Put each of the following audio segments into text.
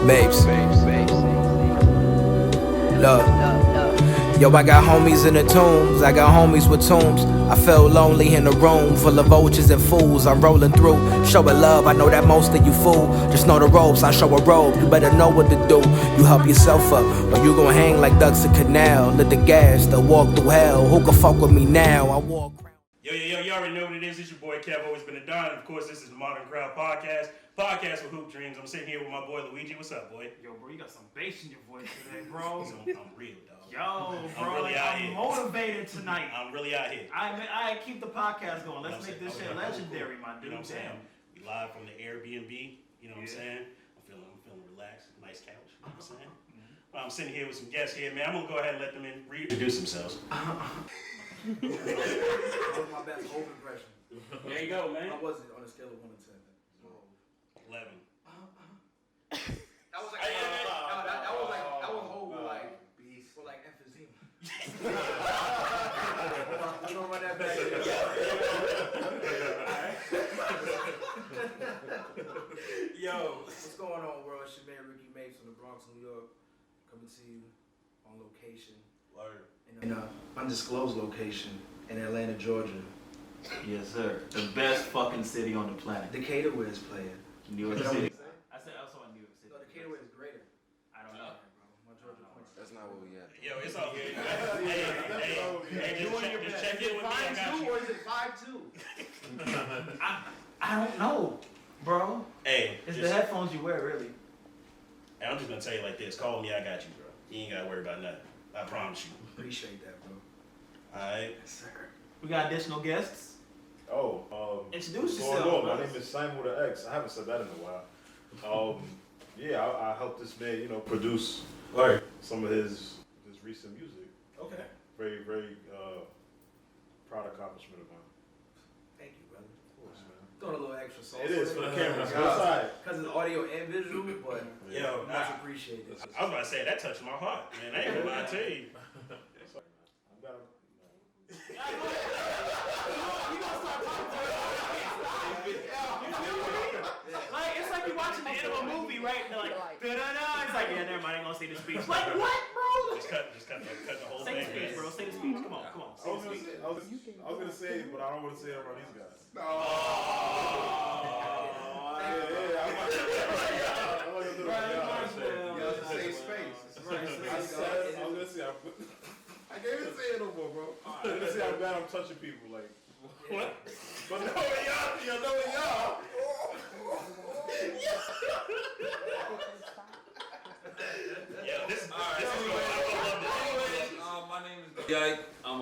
Babes. Look. Yo, I got homies in the tombs, I got homies with tombs. I felt lonely in a room full of vultures and fools. I'm rolling through, showing love, I know that most of you fool. Just know the ropes, I show a rope, you better know what to do. You help yourself up, or you gon' hang like ducks in canal. Lit the gas, they'll walk through hell. Who can fuck with me now? I walk. Yo, you already know what it is. It's your boy Kev, always been a Don. Of course, this is the Modern Crowd Podcast with Hoop Dreams. I'm sitting here with my boy Luigi. What's up, boy? Yo, bro, you got some bass in your voice today, bro. I'm real, dog. Yo, bro, I'm really out here. Motivated tonight. I'm really out here. I keep the podcast going. Let's make this shit legendary, my dude. You know what I'm saying? We live from the Airbnb. You know what I'm saying? I'm feeling relaxed. Nice couch. You know what I'm saying? Well, I'm sitting here with some guests here, man. I'm gonna go ahead and let them reintroduce themselves. That was my best hope impression. There you go, man. How was it on a scale of 1 to 10? 11. That was like that was whole for like emphysema. You don't run that back. Yo, what's going on, world? It's your man Ricky Mapes from the Bronx, New York, coming to you on location. In an undisclosed location in Atlanta, Georgia. Yes, sir. The best fucking city on the planet. Decatur where it's playing. New York City. I said also in New York City. No, Decatur where it's greater. I don't know. My Georgia points. That's not what we at. Yo, it's all good. Hey, just check in with me. I got you. Or is it 5'2"? I don't know, bro. Hey, It's the headphones you wear, really. And I'm just gonna tell you like this. Call me, I got you, bro. You ain't gotta worry about nothing. I promise you. Appreciate that, bro. Alright. Yes, sir. We got additional guests. Introduce What's going yourself. on? My name is Simon with an X. I haven't said that in a while. I helped this man, produce some of his recent music. Okay. Very, very proud accomplishment of mine. Thank you, brother. Of course, man. Throwing a little extra sauce. It is for the camera. Because That's all right. it's audio and visual, but Yo, much appreciated. I was about to say that touched my heart, man. I ain't gonna lie to you. I'm gonna, Like, it's like you're watching the end of a movie, right? And they're like, da-da-da. It's like, yeah, never mind, I ain't gonna say the speech. Like, what, bro? Just cut the whole Say the thing, speech, man. bro. Say the speech. Come on. I was gonna say it, but I don't want to say it around these guys. No. I'm not gonna do it. Yeah, it's a safe space. I was gonna say, I can't even say it no more, bro. I was gonna say I'm glad I'm touching people, like. What? But knowing y'all. Yeah, this is good. My name is Yike. I'm a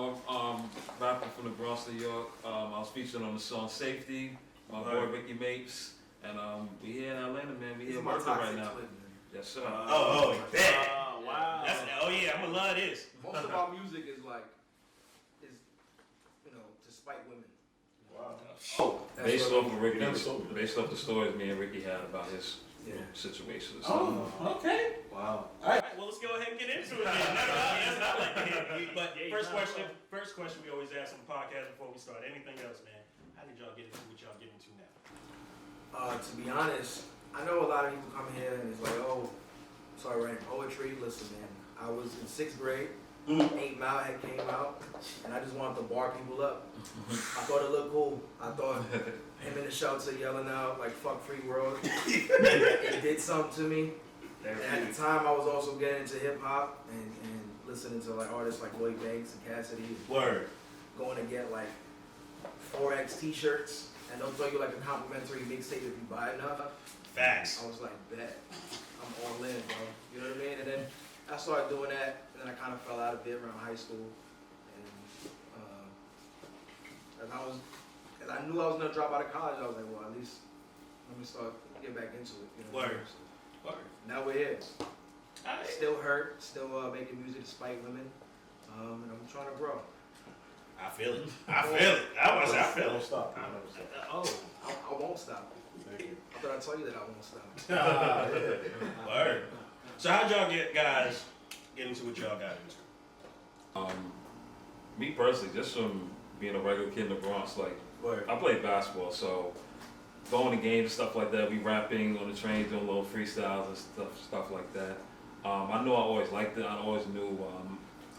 rapper from the Bronx, New York. I was featured on the song Safety, my boy Ricky Mapes. And we here in Atlanta, man. We here working right now. Yes, sir. Oh, that. Wow. Yeah, I'm gonna love this. Most of our music is to spite women. Wow. Based off the stories me and Ricky had about his situation. Oh, okay. Wow. All right, well, let's go ahead and get into it then. That's what I like to hear. But first question we always ask on the podcast before we start anything else, man. How did y'all get into what y'all get into now? To be honest, I know a lot of people come here and it's like, oh, sorry, writing poetry. Listen, man, I was in 6th grade. 8 Mile had came out, and I just wanted to bar people up. I thought it looked cool. I thought him in the shelter yelling out like "fuck free world." It did something to me. And at the time, I was also getting into hip hop and listening to like artists like Lloyd Banks and Cassidy. Word. Going to get like 4X T-shirts, and they'll throw you like a complimentary mixtape if you buy enough. Facts. I was like, bet. I'm all in, bro. You know what I mean? And then I started doing that, and then I kind of fell out of it around high school. And as I knew I was gonna drop out of college, I was like, well, at least let me start get back into it. You know what I mean? Word. Now we're here. Right. Still hurt, still making music despite women, and I'm trying to grow. I feel it. I feel it. Don't stop. I won't stop. Thank you. I thought I told you that I won't stop. Word. So how'd y'all guys get into what y'all got into? Me personally, just from being a regular kid in the Bronx, like I played basketball, so going to games and stuff like that. We rapping on the train, doing little freestyles and stuff like that. I knew I always liked it. I always knew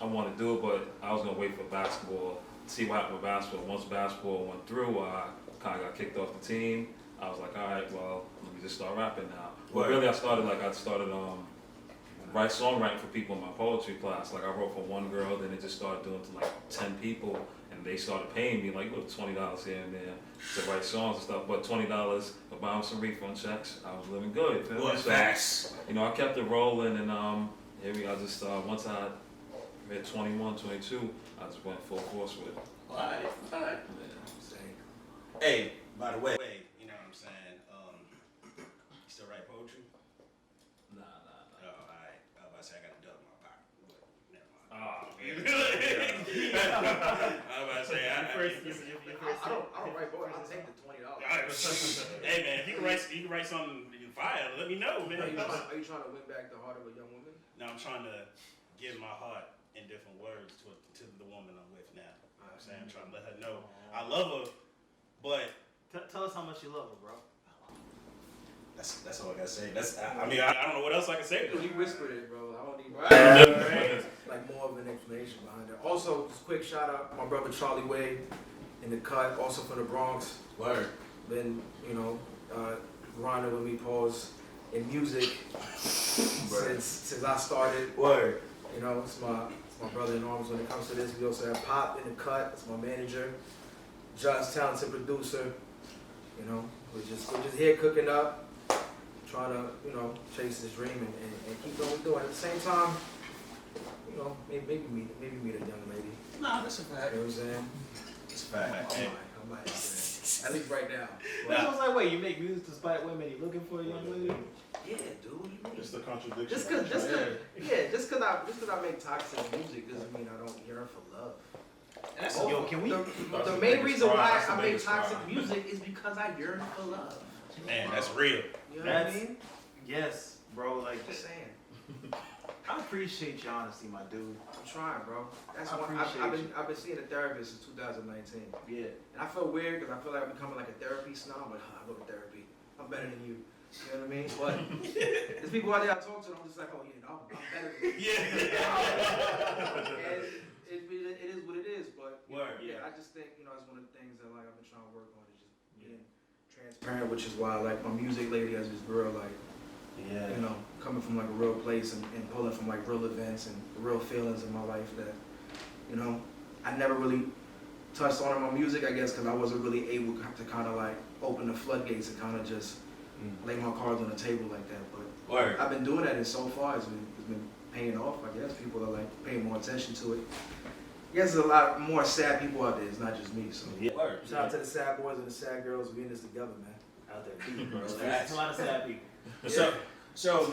I wanted to do it, but I was gonna wait for basketball, see what happened with basketball. Once basketball went through, I kind of got kicked off the team. I was like, all right, well, let me just start rapping now. But really, I started write songwriting for people in my poetry class. Like I wrote for one girl, then it just started doing to like 10 people, and they started paying me like $20 here and there to write songs and stuff. But $20 to buy them some refund checks, I was living good. You know? Facts. You know, I kept it rolling, and here we go. I just once I hit 21, 22, I just went full force with it. All right. Yeah. Hey, by the way, you know what I'm saying? You still write poetry? Nah. Oh, all right. I was about to say I got a dub in my pocket, but never mind. Oh, I was about to say I don't write poetry. I'll take the $20. Hey man, if you can write something in fire, let me know, man. Are you trying to win back the heart of a young woman? No, I'm trying to give my heart in different words to the woman I'm with now. You know what I'm saying? I'm trying to let her know I love her, but Tell us how much you love her, bro. that's all I gotta say. I mean, I don't know what else I can say. He whispered it, bro. I don't need like more of an explanation behind it. Also, just quick shout out my brother Charlie Wade in the cut, also from the Bronx. Word. Been, grinding with me, pause, in music since I started. Word. You know, it's my brother in arms when it comes to this. We also have Pop in the cut. It's my manager. Just talented producer. You know, we're just here cooking up, trying to, chase this dream and keep doing what we're doing. At the same time, maybe meet a young lady. Nah, that's a fact. You know what I'm saying? It's a fact. I might. At least right now. I was like, wait, you make music despite women? You looking for a young lady? Yeah, dude. It's the contradiction. Just cause I make toxic music doesn't mean I don't yearn for love. Yo, can we? The main reason why I make toxic music is because I yearn for love. Man, that's real. You know what I mean? Yes, bro. Like, Just saying. I appreciate your honesty, my dude. I'm trying, bro. That's I why appreciate I've been seeing a therapist in 2019. Yeah. And I feel weird because I feel like I'm becoming like a therapy snob. I'm like, I go to therapy. I'm better than you. You know what I mean? But there's people out there I talk to, and I'm just like, oh yeah, no, I'm better than you. Yeah. And it is what it is. But Word. yeah, I just think it's one of the things that like I've been trying to work on is just being transparent, which is why like my music lately has just real like coming from like a real place and pulling from like real events and real feelings in my life that I never really touched on in my music, I guess, because I wasn't really able to kind of like open the floodgates and kind of just lay my cards on the table like that. But Word. I've been doing that, and so far it's been paying off. I guess people are like paying more attention to it. I guess there's a lot more sad people out there. It's not just me. So Word. shout out to the sad boys and the sad girls. We in this together, man. Out there, deep, bro. Facts. There's a lot of sad people. So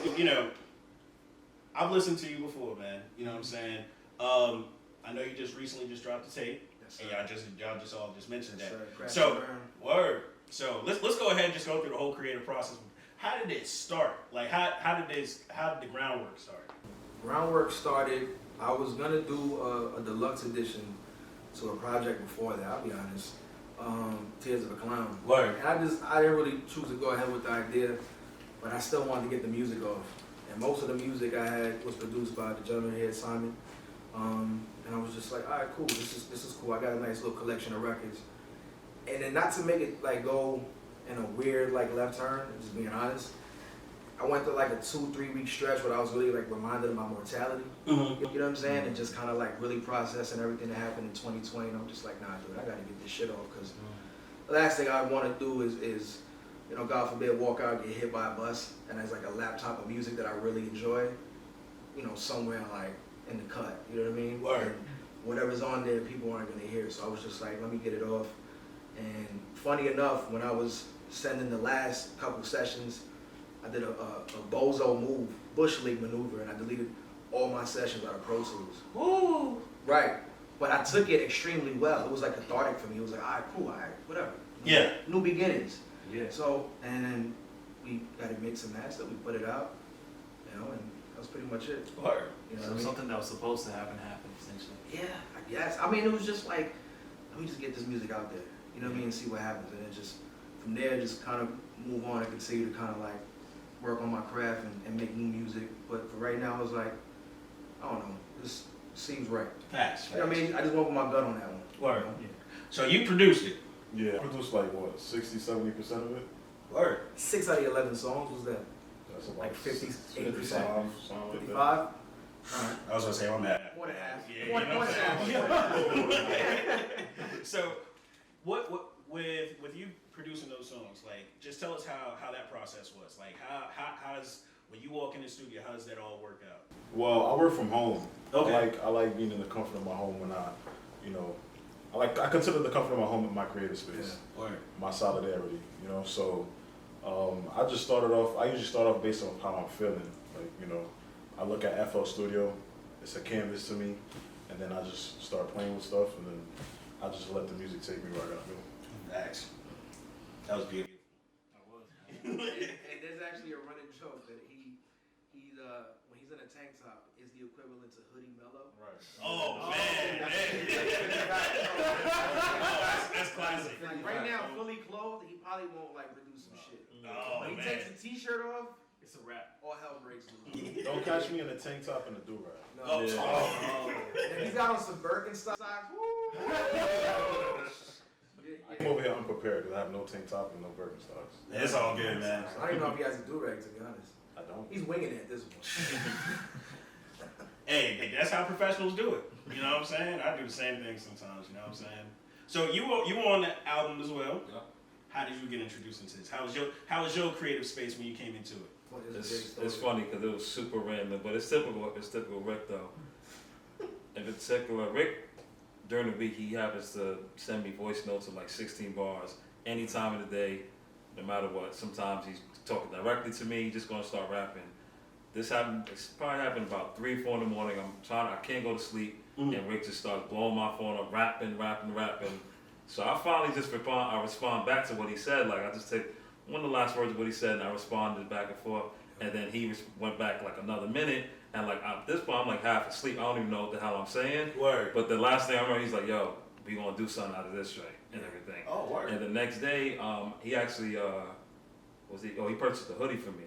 I've listened to you before, man. You know what I'm saying? I know you just recently just dropped the tape, and y'all just all mentioned that. So word. So let's go ahead and just go through the whole creative process. How did it start? Like how did the groundwork start? Groundwork started. I was gonna do a deluxe edition to a project before that. I'll be honest. Tears of a Clown. Word. And I didn't really choose to go ahead with the idea, but I still wanted to get the music off. And most of the music I had was produced by the gentleman here, Simon. And I was just like, all right, cool. This is cool. I got a nice little collection of records. And then not to make it like go in a weird like left turn, just being honest, I went through like a 2-3 week stretch where I was really like reminded of my mortality. Mm-hmm. You know what I'm saying? And just kind of like really processing everything that happened in 2020. And I'm just like, nah, dude, I gotta get this shit off because the last thing I want to do is, God forbid, walk out, get hit by a bus, and there's like a laptop of music that I really enjoy, somewhere like in the cut. You know what I mean? Word. And whatever's on there, people aren't gonna hear. So I was just like, let me get it off. And funny enough, when I was sending the last couple sessions, I did a bozo move, Bush League maneuver, and I deleted all my sessions out of Pro Tools. Woo! Right. But I took it extremely well. It was like cathartic for me. It was like, all right, cool, all right, whatever. Yeah. New beginnings. Yeah. So, and then we got it mixed and mastered. We put it out, and that was pretty much it. Word. You know So what I mean? something that was supposed to happen happened, essentially. Yeah, I guess. I mean, it was just like, let me just get this music out there. You know what I mean? And see what happens. And it just from there, just kind of move on and continue to kind of like work on my craft and make new music. But for right now, it's like, I don't know, this seems right. Facts. You know what I mean? I just went with my gut on that one. Word. So you produced it. Yeah, I produced like what, 60-70% of it. Word. 6 out of 11 songs was that? That's about Like 58%? 55, something like 55? that. Alright. I was gonna say I'm at. One and a half. Yeah, One you know and a what half. I'm saying? So, what with you producing those songs, like, just tell us how that process was. Like, how's when you walk in the studio, how does that all work out? Well, I work from home. Okay. I like being in the comfort of my home when I consider the comfort of my home my creative space, Word. my solidarity. So I usually start off based on how I'm feeling. Like, I look at FL Studio, it's a canvas to me, and then I just start playing with stuff, and then I just let the music take me where I gotta go. Facts. That was beautiful. And there's actually a running joke that he's when he's in a tank top is the equivalent to Hoodie Mellow. Right. Oh man. That's classic. Like right now, fully clothed, he probably won't like produce some shit. Oh When he man. takes the t-shirt off, It's a wrap. all hell breaks loose. Don't catch me in a tank top and a do-rag. Oh, No. oh. And he's got on some Birkenstock socks. Woo! I'm over here unprepared because I have no tank top and no Birkenstocks. It's all good, man. I don't even know if he has a do-rag, to be honest. I don't. He's winging it at this point. Hey, that's how professionals do it. You know what I'm saying? I do the same thing sometimes. You know what I'm saying? So you were on the album as well. Yeah. How did you get introduced into this? How was your creative space when you came into it? Well, it's a big story. It's funny because it was super random, but it's typical Rick though. In particular, Rick, during the week, he happens to send me voice notes of like 16 bars any time of the day, no matter what. Sometimes he's talking directly to me, just gonna start rapping. It's probably happened about 3, 4 in the morning. I can't go to sleep, and Rick just starts blowing my phone up, rapping. So I finally just respond back to what he said. Like, I just take one of the last words of what he said, and I responded back and forth. And then he went back like another minute, and like at this point I'm like half asleep. I don't even know what the hell I'm saying. Word. But the last thing I remember, he's like, "Yo, we gonna do something out of this joint and everything." Oh, word. And the next day, he actually he purchased a hoodie for me,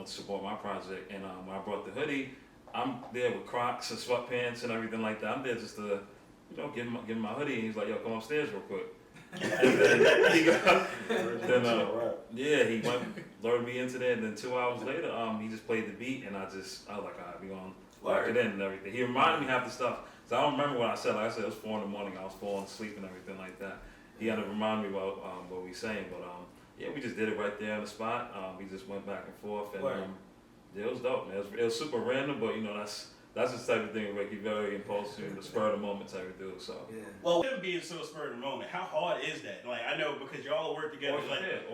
to support my project. And when I brought the hoodie, I'm there with Crocs and sweatpants and everything like that. I'm there just to, give him my hoodie. And he's like, "Yo, come upstairs real quick." And then he went, lured me into there, and then 2 hours later, he just played the beat, and I was like, all right, we gonna lock it in and everything. He reminded me half the stuff, so I don't remember what I said. Like I said, it was 4 in the morning, I was falling asleep and everything like that. He had to remind me about what we saying, but yeah, we just did it right there on the spot. We just went back and forth, and yeah, it was dope, man. It was super random, but that's the type of thing where he's very impulsive, the spur of the moment type of dude. So. Yeah. Well, him being so spur of the moment, how hard is that? Like, I know because y'all work together.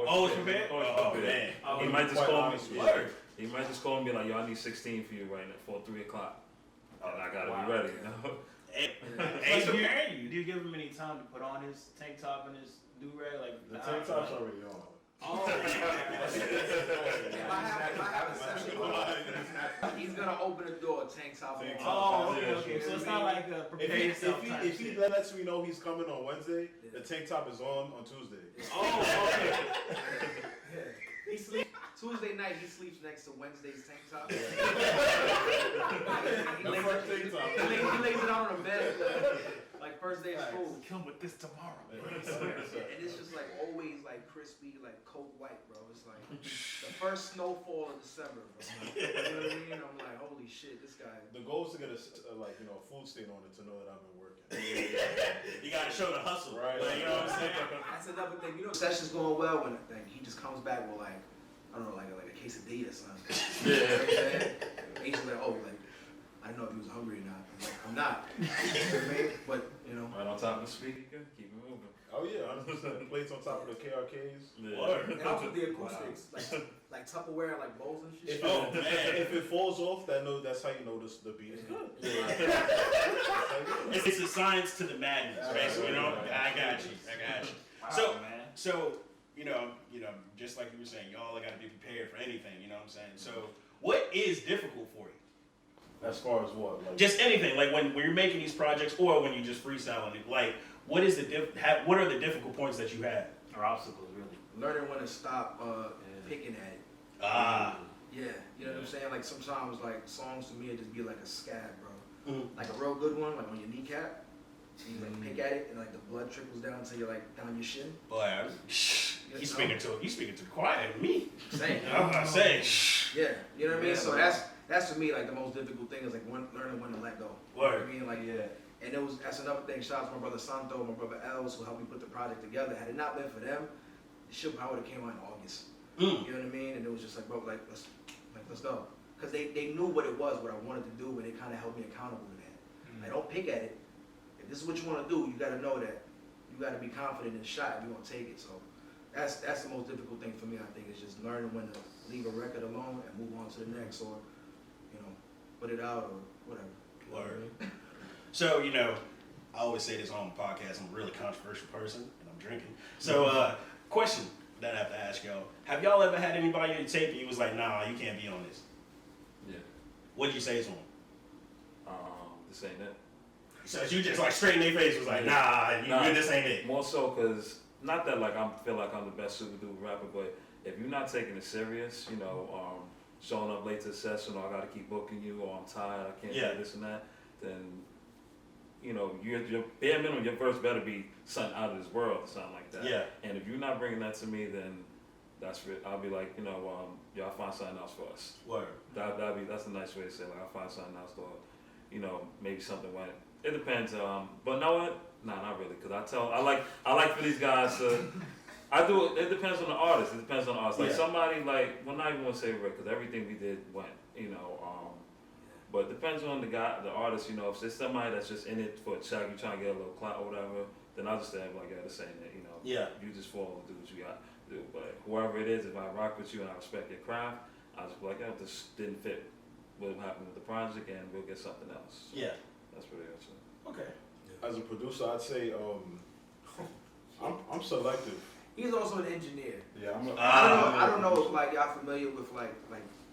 Always Like, prepared. Oh man. He might just call me. Word. He might just call me and be like, "Yo, I need 16 for you right now for 3 o'clock." And I gotta be ready. Hey, so Do you give him any time to put on his tank top and his do-rag? Like, The tank top's already on. Oh, If I have a session, he's gonna open the door, tank top. Tank on. top. okay. So it's not like a prepare yourself type If he shit. lets me know he's coming on Wednesday, the tank top is on Tuesday. Oh, okay. He sleeps Tuesday night. He sleeps next to Wednesday's tank top. The first tank top. He lays it out on a bed like first day of school. Come with this tomorrow. And it's just like always like crispy, like coke white, bro. It's like the first snowfall of December, bro. You know what I mean? I'm like, holy shit, this guy. The goal is to get a food stain on it to know that I've been working. you gotta show the hustle, Right. Like, you know what I'm saying? That's another thing. Session's going well when he just comes back with like, I don't know, like a quesadilla or something. You know what I'm saying? And he's like, oh, like, I didn't know if he was hungry or not. I'm like, I'm not. You know what I mean? But, Right on top of the speaker, keep it moving. Oh yeah, 100%. Plates on top of the KRKs. Word. and also the acoustics, like Tupperware, like bowls and shit. If it falls off, that's how you notice the beat is good. It's a science to the madness, right? So, I got you. Wow, man. So, just like you were saying, y'all got to be prepared for anything. You know what I'm saying? So, what is difficult for you? As far as what? Like, Just anything, like when you're making these projects, or when you just freestyling it. Like, what is what are the difficult points that you had? Or obstacles, really. Learning when to stop picking at it. Yeah, you know what I'm saying? Like sometimes like songs to me it just be like a scab, bro. Like a real good one, like on your kneecap. You like pick at it and like the blood trickles down to your like down your shin. Boy, you speaking to the choir and me. Same. I'm saying. Yeah, you know what I mean? So that's for me like the most difficult thing is like learning when to let go. You know what I mean? Like and that's another thing. Shout out to my brother Santo, my brother Els, who helped me put the project together. Had it not been for them, the shit probably would have came out in August. You know what I mean? And it was just like, bro, let's go. Because they knew what it was, what I wanted to do, and they kind of held me accountable to that. Like, don't pick at it. If this is what you want to do, you got to know that you got to be confident in the shot if you want to take it. So that's the most difficult thing for me, I think, is just learning when to leave a record alone and move on to the next, or, you know, put it out or whatever. Word. So, you know, I always say this on the podcast, I'm a really controversial person, and I'm drinking. So, question that I have to ask y'all. Have y'all ever had anybody on tape and you was like, nah, you can't be on this? Yeah. What'd you say to them? This ain't it. So you just like straight in their face was like, nah, this ain't it. More so because, not that like I feel like I'm the best super duper rapper, but if you're not taking it serious, you know, showing up late to the session, or I gotta keep booking you, or I'm tired, I can't do this and that, then, you know, your bare minimum, your verse better be something out of this world or something like that. Yeah. And if you're not bringing that to me, then I'll be like, you know, y'all find something else for us. Word. That's a nice way to say, like, I'll find something else, or, you know, maybe something went. It depends. But know what? Nah, not really. Cause I like for these guys to. I do. It depends on the artist. It depends on the artist. Like somebody like, well, not even want to say Rick, cause everything we did went. You know. But it depends on the artist. You know, if it's somebody that's just in it for a check, you trying to get a little clout or whatever, then I'll just say like, yeah, this ain't it. You know. Yeah. You just follow and do what you got to do. But whoever it is, if I rock with you and I respect your craft, I'll just be like, oh, this didn't fit what happened with the project, and we'll get something else. So yeah. That's what it is. Okay. As a producer, I'd say I'm selective. He's also an engineer. Yeah, I don't know if like y'all familiar with like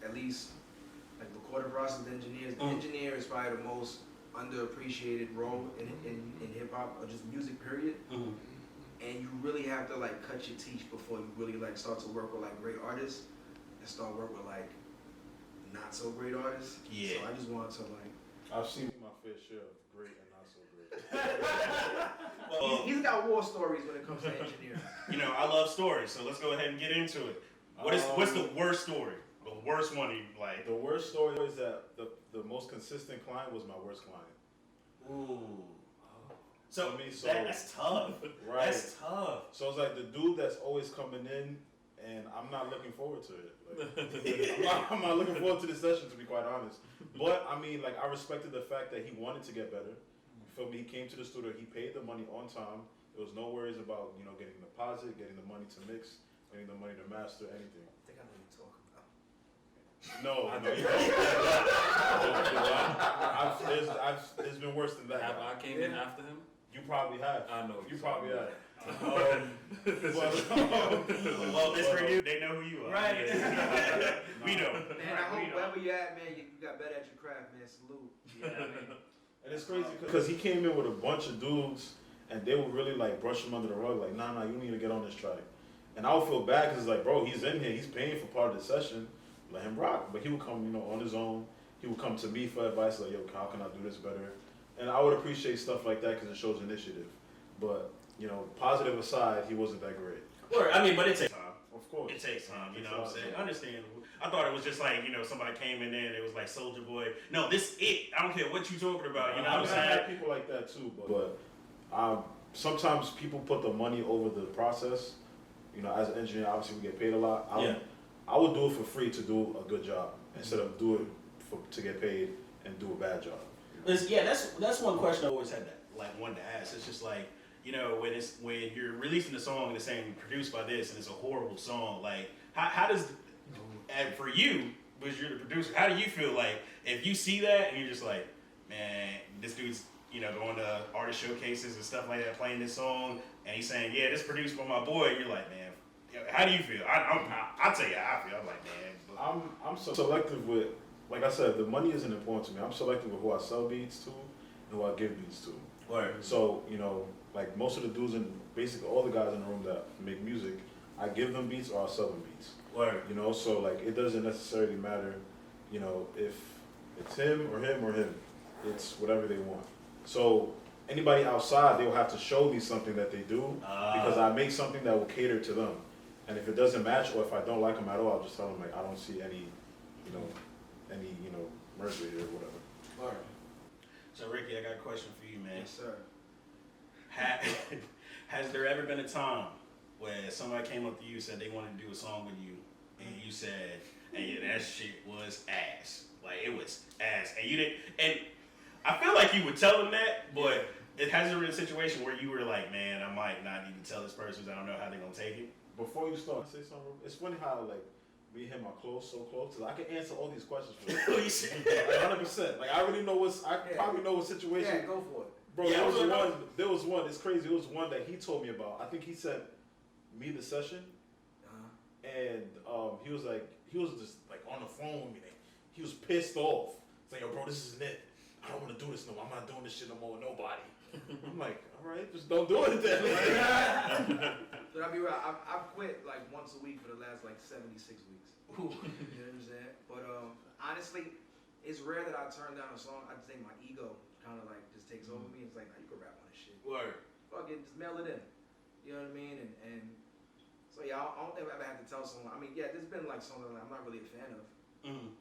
at least like recording process engineers. The engineer is probably the most underappreciated role in hip hop or just music period. And you really have to like cut your teeth before you really like start to work with like great artists and start work with like not so great artists. Yeah. So I just wanted to like. I've seen my fair share of great and not so great. Well, He's got war stories when it comes to engineering. you know, I love stories, so let's go ahead and get into it. What's the worst story? The worst one you like? The worst story is that the most consistent client was my worst client. Ooh. So, so that's tough. Right. That's tough. So it's like the dude that's always coming in, and I'm not looking forward to it. Like, I'm not looking forward to the session, to be quite honest. But I mean, like, I respected the fact that he wanted to get better. You feel me? He came to the studio, he paid the money on time. There was no worries about, you know, getting the deposit, getting the money to mix, getting the money to master, anything. I think I know what you're talking about. No. It's been worse than that. Have I came in after him? You probably have. I know. You probably have. Well, this for you, they know who you are. Right. We know. Man, I hope wherever you at, man, you got better at your craft, man. Salute. Yeah, man. And it's crazy because he came in with a bunch of dudes and they would really like brush him under the rug, like, nah, you need to get on this track. And I would feel bad because it's like, bro, he's in here, he's paying for part of the session, let him rock. But he would come, you know, on his own. He would come to me for advice, like, yo, how can I do this better? And I would appreciate stuff like that because it shows initiative. But, you know, positive aside, he wasn't that great. Or, I mean, but it takes time. Of course. It takes time, you know what I'm saying? Understandable. I thought it was just like, you know, somebody came in there and it was like Soulja Boy. No, this it. I don't care what you talking about, you know what I'm saying? I had people like that too, but sometimes people put the money over the process. You know, as an engineer, obviously we get paid a lot. I would do it for free to do a good job instead of do it to get paid and do a bad job. Yeah, that's one question I always had wanted to ask. It's just like, you know, when you're releasing a song and it's saying produced by this and it's a horrible song, like how does, and for you, because you're the producer, how do you feel like if you see that and you're just like, man, this dude's, you know, going to artist showcases and stuff like that, playing this song, and he's saying, yeah, this produced by my boy, and you're like, man, how do you feel? I'll tell you how I feel. I'm like, man. I'm so selective with, like I said, the money isn't important to me. I'm selective with who I sell beats to and who I give beats to. Word. So, you know, like most of the dudes and basically all the guys in the room that make music, I give them beats or I sell them beats. Word. You know, so like it doesn't necessarily matter, you know, if it's him or him or him. It's whatever they want. So anybody outside, they'll have to show me something that they do because I make something that will cater to them. And if it doesn't match or if I don't like them at all, I'll just tell them like I don't see any mercy here or whatever. All right. So Ricky, I got a question for you, man. Yes, sir. Has there ever been a time where somebody came up to you and said they wanted to do a song with you, and you said, and yeah, that shit was ass, like it was ass, and you didn't, and I feel like you would tell them that, but it hasn't been a situation where you were like, man, I might not need to tell this person, I don't know how they're gonna take it. Before you start, say something. It's funny how like me and him are close, so close. Cause I can answer all these questions for you. You see? Like 100%. Like I already know probably know what situation. Yeah, go for it. Bro, Yeah, there was one. It's crazy. It was one that he told me about. I think he sent me the session, and he was just like on the phone with me. He was pissed off. He's like, yo, bro, this isn't it. I don't want to do this no more. I'm not doing this shit no more with nobody. I'm like, all right, just don't do it then. But I'll be real, I've quit like once a week for the last like 76 weeks. You know what I'm saying? But honestly, it's rare that I turn down a song. I just think my ego kind of like just takes over me. It's like, nah, you can rap on this shit. Word. Fuck it, just mail it in. You know what I mean? And so yeah, I don't think I've ever had to tell someone. I mean, yeah, there's been like something that I'm not really a fan of,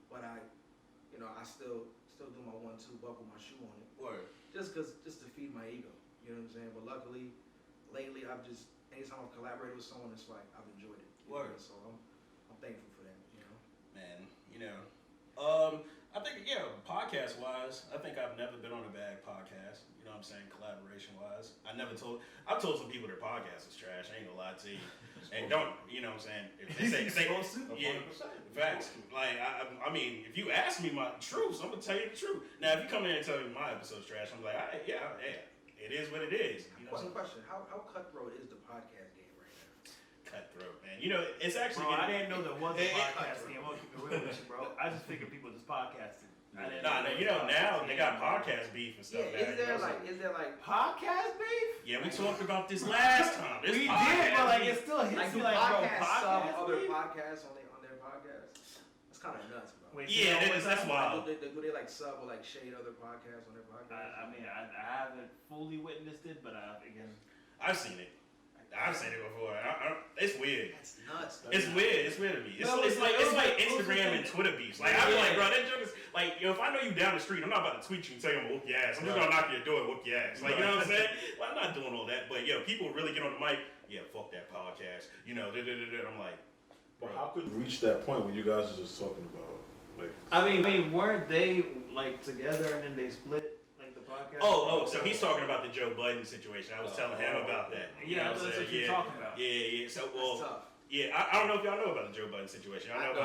but I still do my 1-2 buckle my shoe on it. Word. Just to feed my ego. You know what I'm saying? But luckily, lately anytime I've collaborated with someone, it's like I've enjoyed it. Word. So I'm thankful for that. You know. Man, I think podcast wise, I think I've never been on a bad podcast. You know what I'm saying? Collaboration wise, I've told some people their podcast is trash. I ain't gonna lie to you. And don't, you know what I'm saying? If they say, yeah, facts. Like, I mean, if you ask me my truths, I'm gonna tell you the truth. Now, if you come in and tell me my episode's trash, I'm like, yeah, it is what it is. You know Question. How cutthroat is the podcast game right now? Cutthroat, man. You know, it's actually. Bro, I didn't know there was a podcast game. I'm gonna keep it real with you, bro. I just figured people just podcasted. Nah, now they got podcast beef and stuff. Yeah, is there like podcast beef? Yeah, we talked about this last time. We did, but like it still hits do you like, bro, podcasts sub podcast other beef? podcasts on their podcasts? That's kind of nuts, bro. Wait, Yeah, that's wild. Do they like sub or like shade other podcasts on their podcasts? I mean, I haven't fully witnessed it, but I've seen it. I've seen it before. It's weird. That's nuts. It's weird. It's weird to me. It's like Instagram and Twitter beefs. Like I be like, bro, that joke is like, if I know you down the street, I'm not about to tweet you and tell you I'm gonna whoop your ass. I'm just gonna knock your door and whoop your ass. Like, you know what I'm saying? Well, I'm not doing all that. But people really get on the mic. Yeah, fuck that podcast. You know, I'm like, But how could you reach that point when you guys are just talking about like? I mean, weren't they like together and then they split? Podcast. So he's talking about the Joe Budden situation. I was telling him about that. Yeah, that's what you're talking about. Yeah. So, tough. Yeah, I don't know if y'all know about the Joe Budden situation. I know.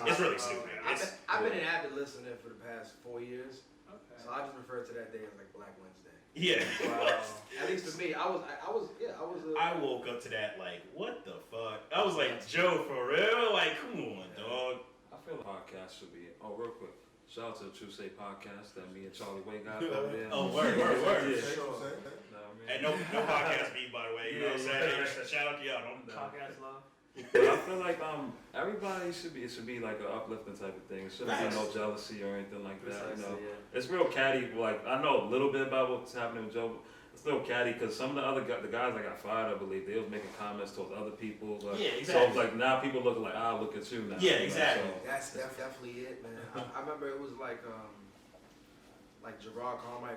It's really stupid. I've been an avid listener for the past 4 years. Okay. So I just refer to that day as like Black Wednesday. Yeah. Wow. At least to me, I woke up to that like, what the fuck? I was like, Joe, for real? Like, come on, dog. I feel the podcast should be. Oh, real quick. Shout out to the True Say podcast that me and Charlie Way got over there. Oh, word. Yeah. And no podcast beat, by the way. You know what I'm saying? Shout out to y'all. Podcast love. But I feel like everybody it should be like an uplifting type of thing. It shouldn't be no jealousy or anything like that. You know, it's real catty. Like I know a little bit about what's happening with Joe. It's a little catty because some of the guys that got fired, I believe, they was making comments towards other people. Yeah, exactly. So it's like now people look like, look at you now. Yeah, exactly. That's definitely it, man. I remember it was like Gerard Carmichael,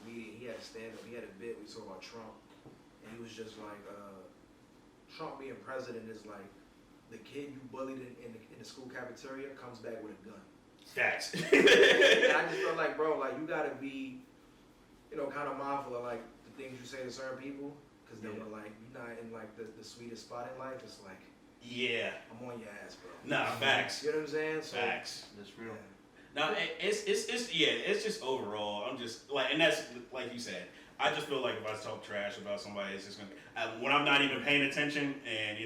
comedian. He had a stand-up. He had a bit. We talked about Trump, and he was just like, Trump being president is like the kid you bullied in the school cafeteria comes back with a gun. Facts. And I just felt like, bro, like you gotta be, kind of mindful of like the things you say to certain people, because then when like you're not in like the sweetest spot in life, it's like, yeah, I'm on your ass, bro. Nah, facts. You know what I'm saying? So, facts. That's real. Yeah. No, it's just overall. I'm just like, and that's like you said. I just feel like if I talk trash about somebody, it's just gonna. When I'm not even paying attention, and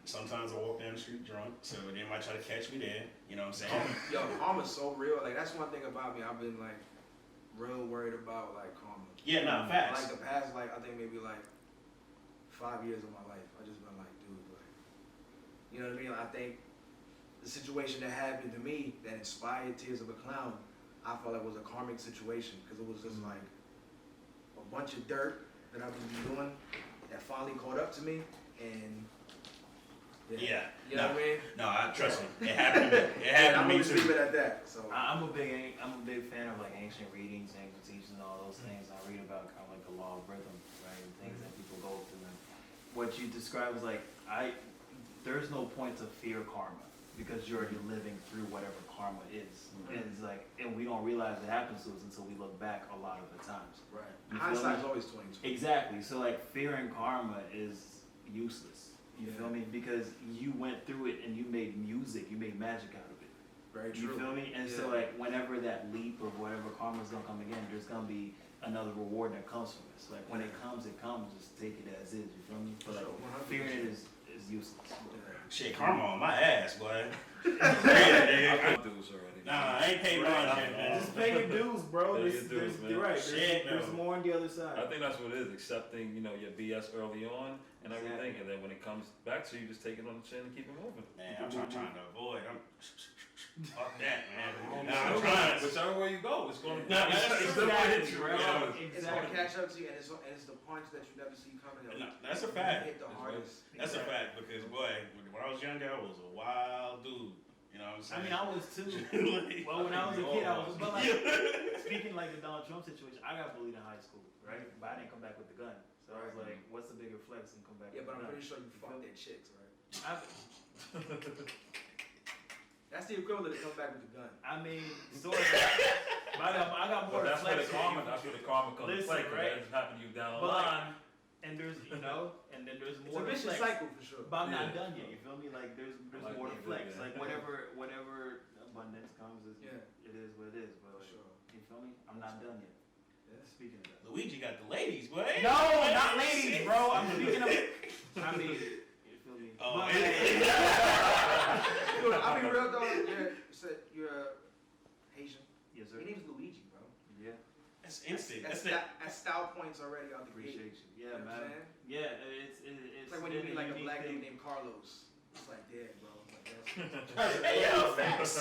sometimes I walk down the street drunk, so they might try to catch me there. You know what I'm saying? Yo, karma's so real. Like that's one thing about me. I've been like real worried about like karma. Yeah, no, facts. Like the past, like I think maybe like 5 years of my life, I just been like, dude, like, you know what I mean? I think the situation that happened to me that inspired Tears of a Clown, I felt like was a karmic situation because it was just like a bunch of dirt that I've been doing that finally caught up to me, and Yeah. you know what I mean? No, I trust me. It happened to me. It happened to me I'm gonna leave too. it at that. So I'm a big fan of like ancient readings, ancient teachings, and all those things. I read about kind of like the law of rhythm, right, and things that people go through. And what you describe is like there's no point to fear karma because you're already living through whatever karma is. And it's like, and we don't realize it happens to us until we look back a lot of the times. right, You feel hindsight me? is always 20/20. Exactly. So like fearing karma is useless. You Yeah. feel me? Because you went through it and you made music, you made magic out of it. Very You true. feel me? And so Yeah. like whenever that leap or whatever karma's gonna come again, there's gonna be another reward that comes from it. So like when it comes, just take it as is. You feel me? But like Sure, 100%. fearing it is useless. Shit, karma on my ass, boy. I paid dues already. Nah, I ain't paid mine yet, man. Just pay your dues, bro. Pay your dues, man. You're right. Shit, There's no. more on the other side. I think that's what it is, accepting, your BS early on and everything, and then when it comes back to you, just take it on the chin and keep it moving. Man, I'm trying to avoid. Fuck that, man. Nah, Nah, I'm trying. Whichever way you go, it's going to Nah, it's still gonna hit you. Exactly, Yeah. It's gonna catch up to you, and it's the punch that you never see coming. No, that's a fact. Hit the hardest. That's a fact because, boy, when I was younger, I was a wild dude. You know what I'm I saying? mean, I was too. Like, Well, when I was a kid, I was. But like, yeah. speaking like the Donald Trump situation, I got bullied in high school, right? But I didn't come back with the gun. So I was like, what's the bigger flex than come back Yeah, with but the I'm gun? pretty sure you fucked their chicks, right? I, That's the equivalent of coming back with the gun. I mean, sort of. But I got more But that's where the flex. karma, that's where the karma comes to Listen, play, 'cause right? that's happened to you down the But line. like, and there's, and then there's It's more a to vicious flex. cycle for sure. But I'm not Yeah. done yet. You feel me? Like there's Like, more to yeah, flex. yeah. Like whatever abundance comes is Yeah. it is what it is. But For like, sure. you feel me? I'm not done yet. Yeah. Speaking of that. Luigi got the ladies, boy. No, not ladies, bro. I'm speaking of. I mean, you feel me? Oh, But, Dude, I'll be real though. You said you're a Haitian. yes, sir. Your name's Luigi, bro. Yeah, That's instant. That's That's that's style points already out the gate. appreciate you. Yeah, You know what I'm man. saying? Yeah, it's It's like when you been meet like a unique black thing. dude named Carlos. It's like, yeah, bro. Like, that's, Hey, yo, facts.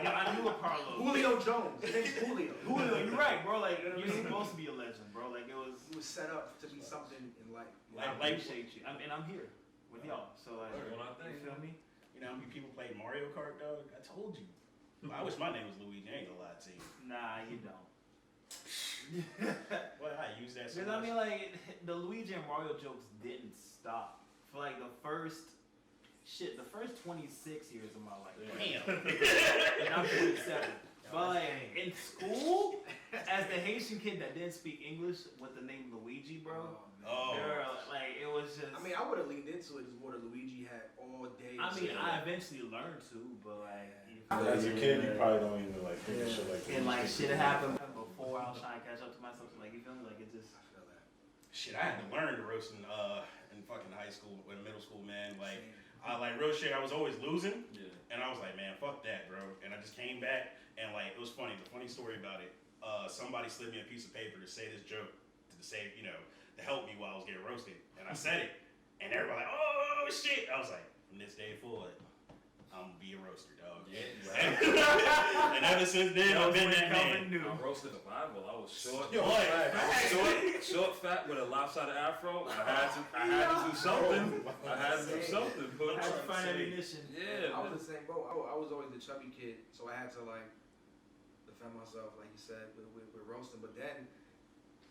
Yeah, I knew a Carlos. Julio Jones. His name's Julio. Julio, you're right, bro. Like You know what I you're mean? supposed to be a legend, bro. Like it was. He was set up to be something in life. I Like- appreciate you. And I'm here with y'all. So like, Doing our you thing. feel me? You know how many people play Mario Kart, dog? I told you. I wish my name was Luigi. I ain't gonna lie to you. Nah, you don't. Well, I use that so Because I much. mean, like the Luigi and Mario jokes didn't stop for like the first 26 years of my life. Damn. And I'm 27. But like in school, as the Haitian kid that didn't speak English with the name Luigi, bro. Oh. Girl, like it was just. I mean, I would have leaned into it as more that Luigi had all day. I mean, to I say. eventually learned to, but like. As a kid, you probably don't even like think of shit like that. And like shit happened before I was trying to catch up to myself. So, like you feel me? Like it just. I feel that. Shit, I had to learn to roast in fucking high school, in middle school, man. Like real shit, I was always losing. Yeah. And I was like, man, fuck that, bro. And I just came back, and like, it was funny. The funny story about it, somebody slid me a piece of paper to say this joke, to help me while I was getting roasted. And I said it, and everybody like, oh shit. I was like, from this day forward, I'm gonna be a roaster, dog. And ever since then, I've been that man. I roasted survival. I was short, Yo, short, fat with a lopsided afro. I had to do something. I had to do something. I But had to find ammunition. yeah, I man. was the same boat. I was always the chubby kid, so I had to like defend myself, like you said, with roasting. But then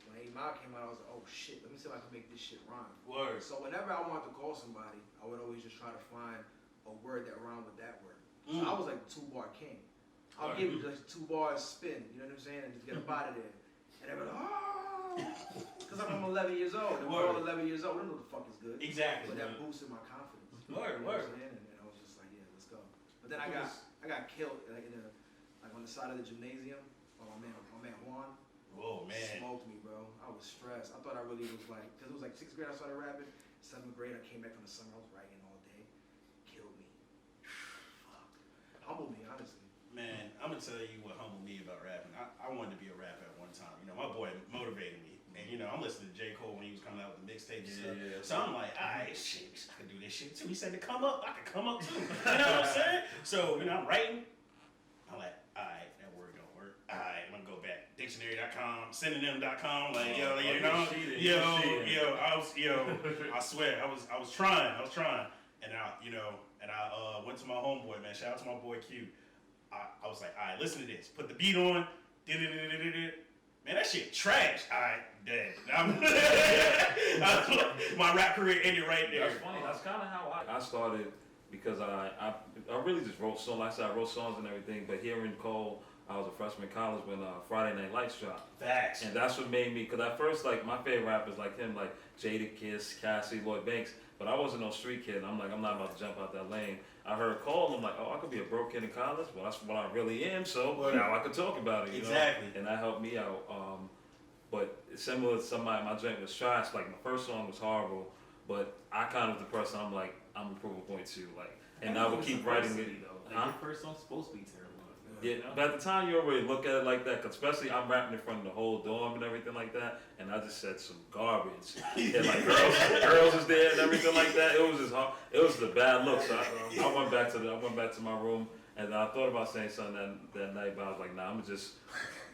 when 8 Mile came out, I was like, oh shit, let me see if I can make this shit rhyme. Word. So whenever I wanted to call somebody, I would always just try to find a word that rhymed with that word. So I was like 2-bar king. I'll give you just 2 bars spin, you know what I'm saying, and just get up out of there. And they're like, oh, because I'm 11 years old. And we're all 11 years old. We don't know what the fuck is good. Exactly. But that boosted my confidence. Word, You know what word. I'm saying? And I was just like, yeah, let's go. But then I got killed like on the side of the gymnasium by my man Juan. Whoa, man. Smoked me, bro. I was stressed. I thought I really was like, because it was like 6th grade I started rapping. 7th grade I came back from the summer. I was writing all day. Killed me. Fuck. Humbled me, honestly. Man, I'm gonna tell you what humbled me about rapping. I I wanted to be a rapper at one time. You know, my boy motivated me. And, you know, I'm listening to J. Cole when he was coming out with the mixtape and stuff. Yeah. So I'm like, all right, shit, I can do this shit too. He said to come up, I can come up too. You know what I'm saying? So, you know, I'm writing. I'm like, all right, that word don't work. All right, I'm gonna go back. Dictionary.com, synonym.com, like, yo, you know, I swear, I was trying. And I went to my homeboy, man. Shout out to my boy Q. I was like, all right, listen to this. Put the beat on. Man, that shit trash. All right, dead. My rap career ended right there. That's funny. That's kind of how I started, because I really just wrote songs. Like I said, I wrote songs and everything. But here in Cole, I was a freshman in college when Friday Night Lights dropped. Facts. And that's what made me, because at first, like, my favorite rappers like him, like Jadakiss, Cassie, Lloyd Banks, but I wasn't no street kid. I'm like, I'm not about to jump out that lane. I heard Cole, I'm like, oh, I could be a broke kid in college. Well, that's what I really am, so now I can talk about it, you know? And that helped me out. But similar to somebody, my joint was trash. Like, my first song was horrible, but I kind of was depressed, and I'm like, I'm gonna prove a point too. Like, and I would keep writing it. Like, your first song's supposed to be terrible. Yeah, You know? but at the time you already look at it like that, 'cause especially I'm rapping in front of the whole dorm and everything like that, and I just said some garbage. And like girls is there and everything like that. It was just hard. It was the bad look. So I went back to my room, and I thought about saying something that night, but I was like, nah,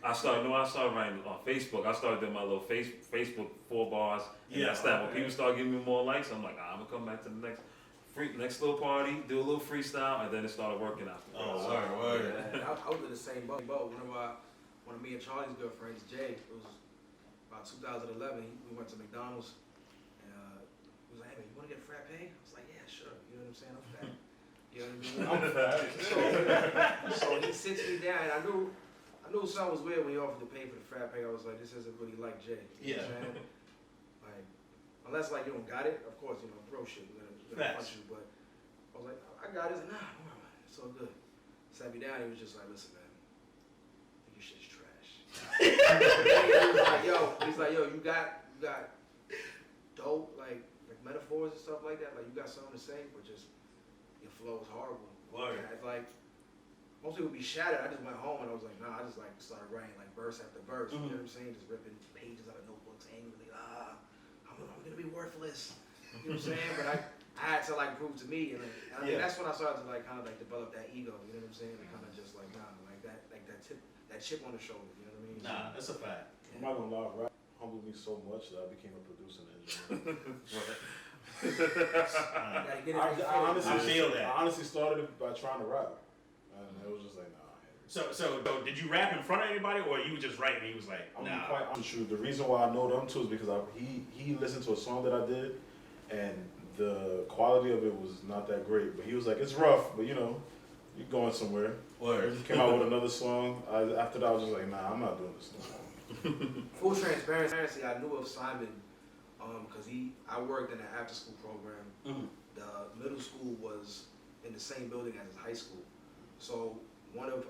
I started writing on Facebook. I started doing my little Facebook 4 bars, and that's that. When people start giving me more likes, I'm like, I'm gonna come back to the next little party, do a little freestyle, and then it started working out. Oh, word. Yeah, I was in the same boat. One of me and Charlie's good friends, Jay, it was about 2011. We went to McDonald's, and he was like, hey man, you want to get a frappe? I was like, yeah, sure. You know what I'm saying? I'm fat. You know what I mean? So he sits me down, and I knew something was weird when he offered to pay for the frappe. I was like, this isn't really like Jay. You know what I'm saying? Like, unless like you don't got it, of course, you know, bro shit, we're gonna punch you. But I was like, I got it. He's like, nah, it's all good. Sat me down. He was just like, listen, man, I think your shit's trash. He's like, yo, you got dope like metaphors and stuff like that. Like you got something to say, but just your flow is horrible. Word. It's like most people be shattered. I just went home and I was like, nah. I just like started writing like verse after verse. You know what I'm saying? Just ripping pages out of notebooks angrily. I'm gonna be worthless. You know what I'm saying? But I had to like prove to me, and like, I mean, that's when I started to like kind of like develop that ego. You know what I'm saying? And kind of just like that chip on the shoulder. You know what I mean? Nah, that's a fact. I'm not gonna lie, rap humbled me so much that I became a producer and engineer. I honestly started it by trying to rap, and it was just like, nah. So did you rap in front of anybody, or you just writing? And he was like, nah. I'm quite honest with you. The reason why I know them too is because he listened to a song that I did, and the quality of it was not that great. But he was like, it's rough, but you know, you're going somewhere. Word. He came out with another song. After that, I was just like, nah, I'm not doing this no more. Full transparency, I knew of Simon because I worked in an after-school program. Mm-hmm. The middle school was in the same building as his high school, so one of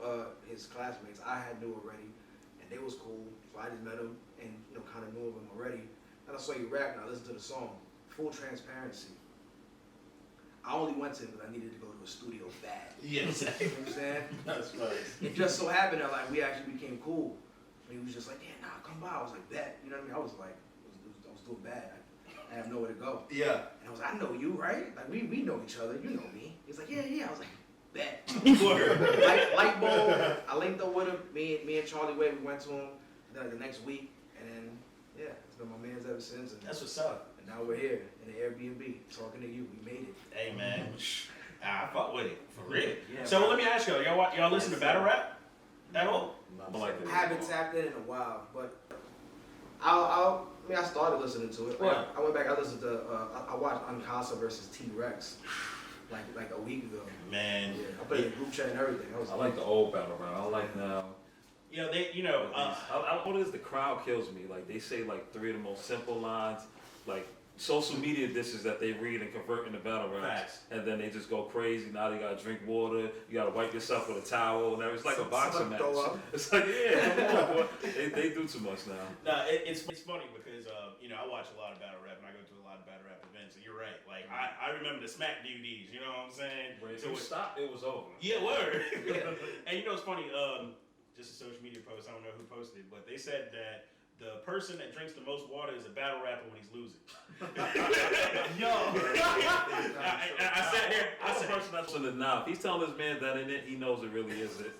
his classmates I had knew already, and they was cool. So I just met him and kind of knew of him already. And I saw you rap, and I listened to the song. Full transparency. I only went to him because I needed to go to a studio bad. Yes. You know what I'm saying? That's right. It just so happened that like we actually became cool. And he was just like, yeah, nah, come by. I was like, bet. You know what I mean? I was like, I was doing bad. I have nowhere to go. Yeah. And I was like, I know you, right? Like we know each other. You know me. He's like, yeah. I was like, bet. Light bulb. I linked up with him. Me and Charlie Wade, we went to him the next week, and then yeah, it's been my man's ever since. And That's what's up. And now we're here in the Airbnb talking to you. We made it. Hey man, I fuck with it for real. Yeah, So let me ask y'all listen to battle rap at all? I haven't tapped in a while, but I started listening to it. Right. I went back. I listened to. I watched Uncasa versus T-Rex like a week ago. Man, Yeah, I played in group chat and everything. I like the old battle rap. I like now. What is the crowd kills me? Like they say like 3 of the most simple lines, like social media dishes that they read and convert into battle raps, and then they just go crazy. Now they gotta drink water, you gotta wipe yourself with a towel, and everything. It's like a boxing match. It's like come on, boy. They do too much now. No, it's funny because I watch a lot of battle rap and I go to a lot of battle rap events, and you're right. Like I remember the Smack DVDs. You know what I'm saying? When it stopped, it was over. Yeah, word. And it's funny. just a social media post. I don't know who posted it, but they said that the person that drinks the most water is a battle rapper when he's losing. Yo. I sat there. I That's the said, person that's in the now. If he's telling this man that in it, he knows it really is it.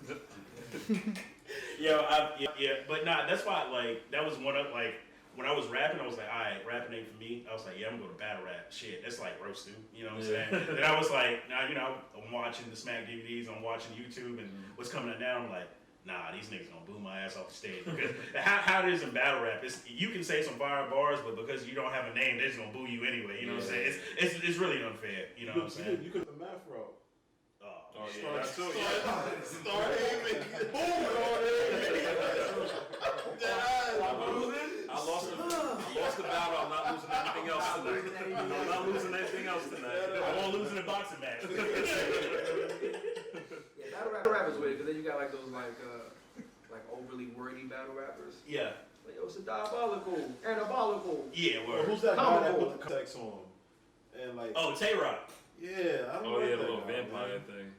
yeah, but nah, that's why like that was one of like when I was rapping, I was like, all right, rapping ain't for me. I was like, yeah, I'm gonna go to battle rap. Shit, that's like roasting. You know what I'm saying? Then I was like, nah, you know, I'm watching the Smack DVDs, I'm watching YouTube, and what's coming out now, I'm like, nah, these niggas gonna boo my ass off the stage. Because how it is in battle rap, you can say some fire bars, but because you don't have a name, they're just gonna boo you anyway. You know what I'm saying? It's really unfair. You know what I'm saying? You could have the math route. Oh yeah, that's true. Start aiming. I lost the battle. I'm not losing anything else tonight. I'm not losing anything else tonight. I won't lose in a boxing match. Yeah, battle rap is weird because then you got like those like overly wordy battle rappers. Yeah. Like, yo, it's a diabolical, anabolical. Yeah, Well, word. who's that guy that put the context on? And like, Oh, Tay-Rock. yeah, I don't Oh like yeah, the that little guy, vampire man. thing.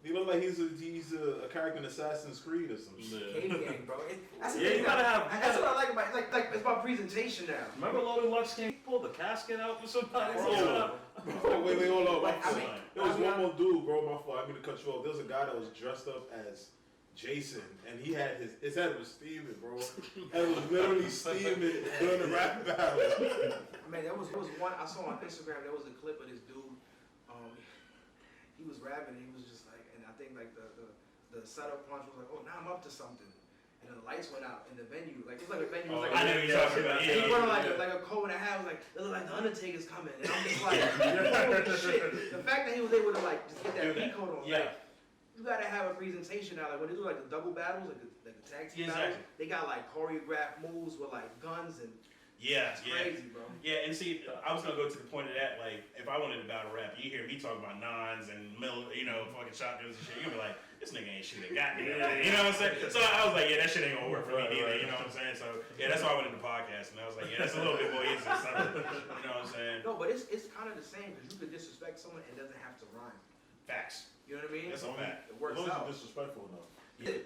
He look like he's a character in Assassin's Creed or some shit. Yeah. Cave gang, bro. That's the Yeah, thing. you gotta have. That's what I like about it. Like it's about presentation now. Remember Loaded Lux came, he pulled the casket out for somebody? Bro, wait, hold on. Like, I mean, There was one more dude, bro. My fault. I mean to cut you off. There was a guy that was dressed up as Jason, and he had his head was steaming, bro. It was literally steaming during the rap battle. I mean, there was one I saw on Instagram. There was a clip of this dude. He was rapping. And he was just like, and I think like the setup punch was like, oh, now I'm up to something. And then the lights went out in the venue. Like it's like a venue. Was like I know what you're talking about. and he Yeah, running yeah. like a cold and a half. Like it looked like the Undertaker's coming. And I'm just like, holy shit. The fact that he was able to like just get that beat code on. Yeah. Like, you gotta have a presentation now. Like when they do like the double battles, like the tag team Yeah, battles, exactly. they got like choreographed moves with like guns and Yeah, it's yeah. crazy, bro. Yeah, and see, I was gonna go to the point of that. Like, if I wanted to battle rap, you hear me talking about nines and fucking shotguns and shit. You're gonna be like, this nigga ain't shooting goddamn. You know what I'm saying? So I was like, yeah, that shit ain't gonna work for me either. You know what I'm saying? So yeah, that's why I went into podcast, and I was like, yeah, that's a little bit more easy. You know what I'm saying? No, but it's kind of the same because you could disrespect someone and it doesn't have to rhyme. Facts. You know what I mean? That's a fact. It As works long as out. you're disrespectful enough.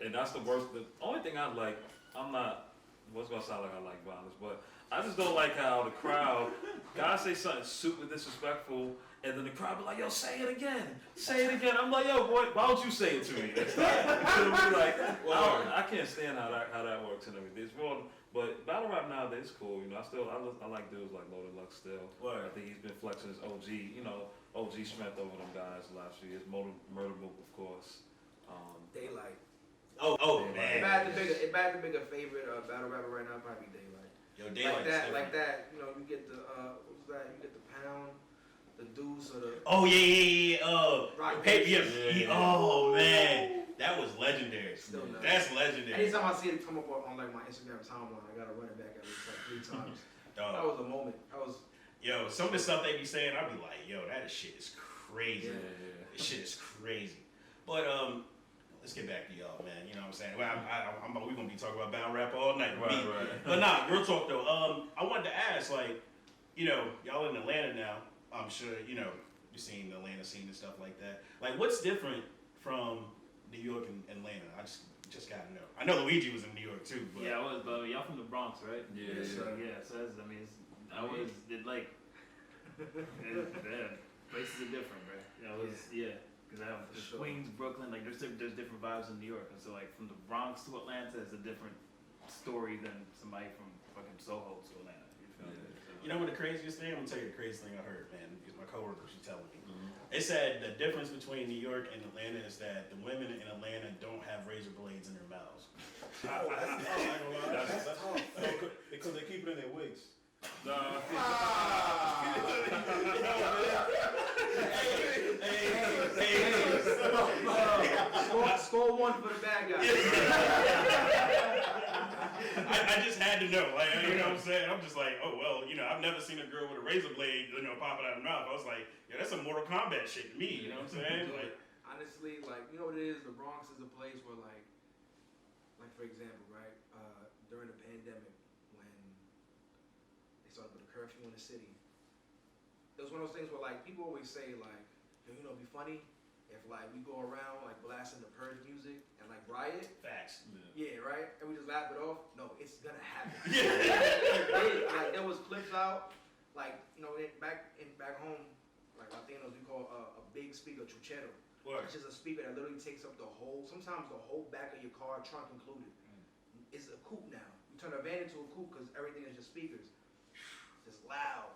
And that's the worst. The only thing I like, I'm not. What's gonna sound like I like violence, but I just don't like how the crowd, guys say something super disrespectful, and then the crowd be like, "Yo, say it again, say it again." I'm like, "Yo, boy, why don't you say it to me?" It's like, I can't stand how that works and everything. It's wrong, but battle rap nowadays is cool. You know, I like dudes like Loaded Lux still. Word. I think he's been flexing his OG strength over them guys the last few years. Murder Book, of course. Daylight. Oh If man. I had to pick a favorite battle rapper right now, probably Daylight. Yo, Daylight's Like different. that. You know, you get the what was that? You get the pound, the deuce, or the Oh yeah. rock Paper. paper. Yeah. Oh man, that was legendary. Still nuts. That's legendary. Anytime I see it come up on like my Instagram timeline, I gotta run it back at least like 3 times. That Dog. was a moment. That was. Yo, some of the stuff they be saying, I'd be like, yo, that shit is crazy. Yeah. This shit is crazy. But let's get back to y'all, man. You know what I'm saying? Well, we're gonna be talking about battle rap all night. Right. But nah, real talk though. I wanted to ask, like, y'all in Atlanta now. I'm sure you've seen the Atlanta scene and stuff like that. Like, what's different from New York and Atlanta? I just gotta know. I know Luigi was in New York too, but Yeah, I was, but y'all from the Bronx, right? Yeah, Yes, sir. Yeah, so that's, places are different, bro. Because I have For sure. Queens, Brooklyn, like there's different vibes in New York, and so like from the Bronx to Atlanta is a different story than somebody from fucking Soho to Atlanta. You feel me? So, you know what the craziest thing? I'm gonna tell you the craziest thing I heard, man, because my coworker was telling me. They said the difference between New York and Atlanta is that the women in Atlanta don't have razor blades in their mouths. That's tough. Because they keep it in their wigs. Score one for the bad guy. I just had to know, like, you know what I'm saying? I'm just like, oh, well, I've never seen a girl with a razor blade, popping out of her mouth. I was like, yeah, that's some Mortal Kombat shit to me, you know what I'm saying? Like, Honestly, like, you know what it is? The Bronx is a place where, like for example, right? During the pandemic, when they started with the curfew in the city, it was one of those things where, like, people always say, like, be funny, if like we go around like blasting the Purge music and like riot, Facts. yeah, right, and we just laugh it off. No, it's gonna happen. Yeah. Like there was clips out, like you know, back home, like Latinos we call a big speaker chuchero. Word. It's just a speaker that literally takes up the whole, sometimes the whole back of your car, trunk included. It's a coupe now. You turn a van into a coupe because everything is just speakers. It's just loud.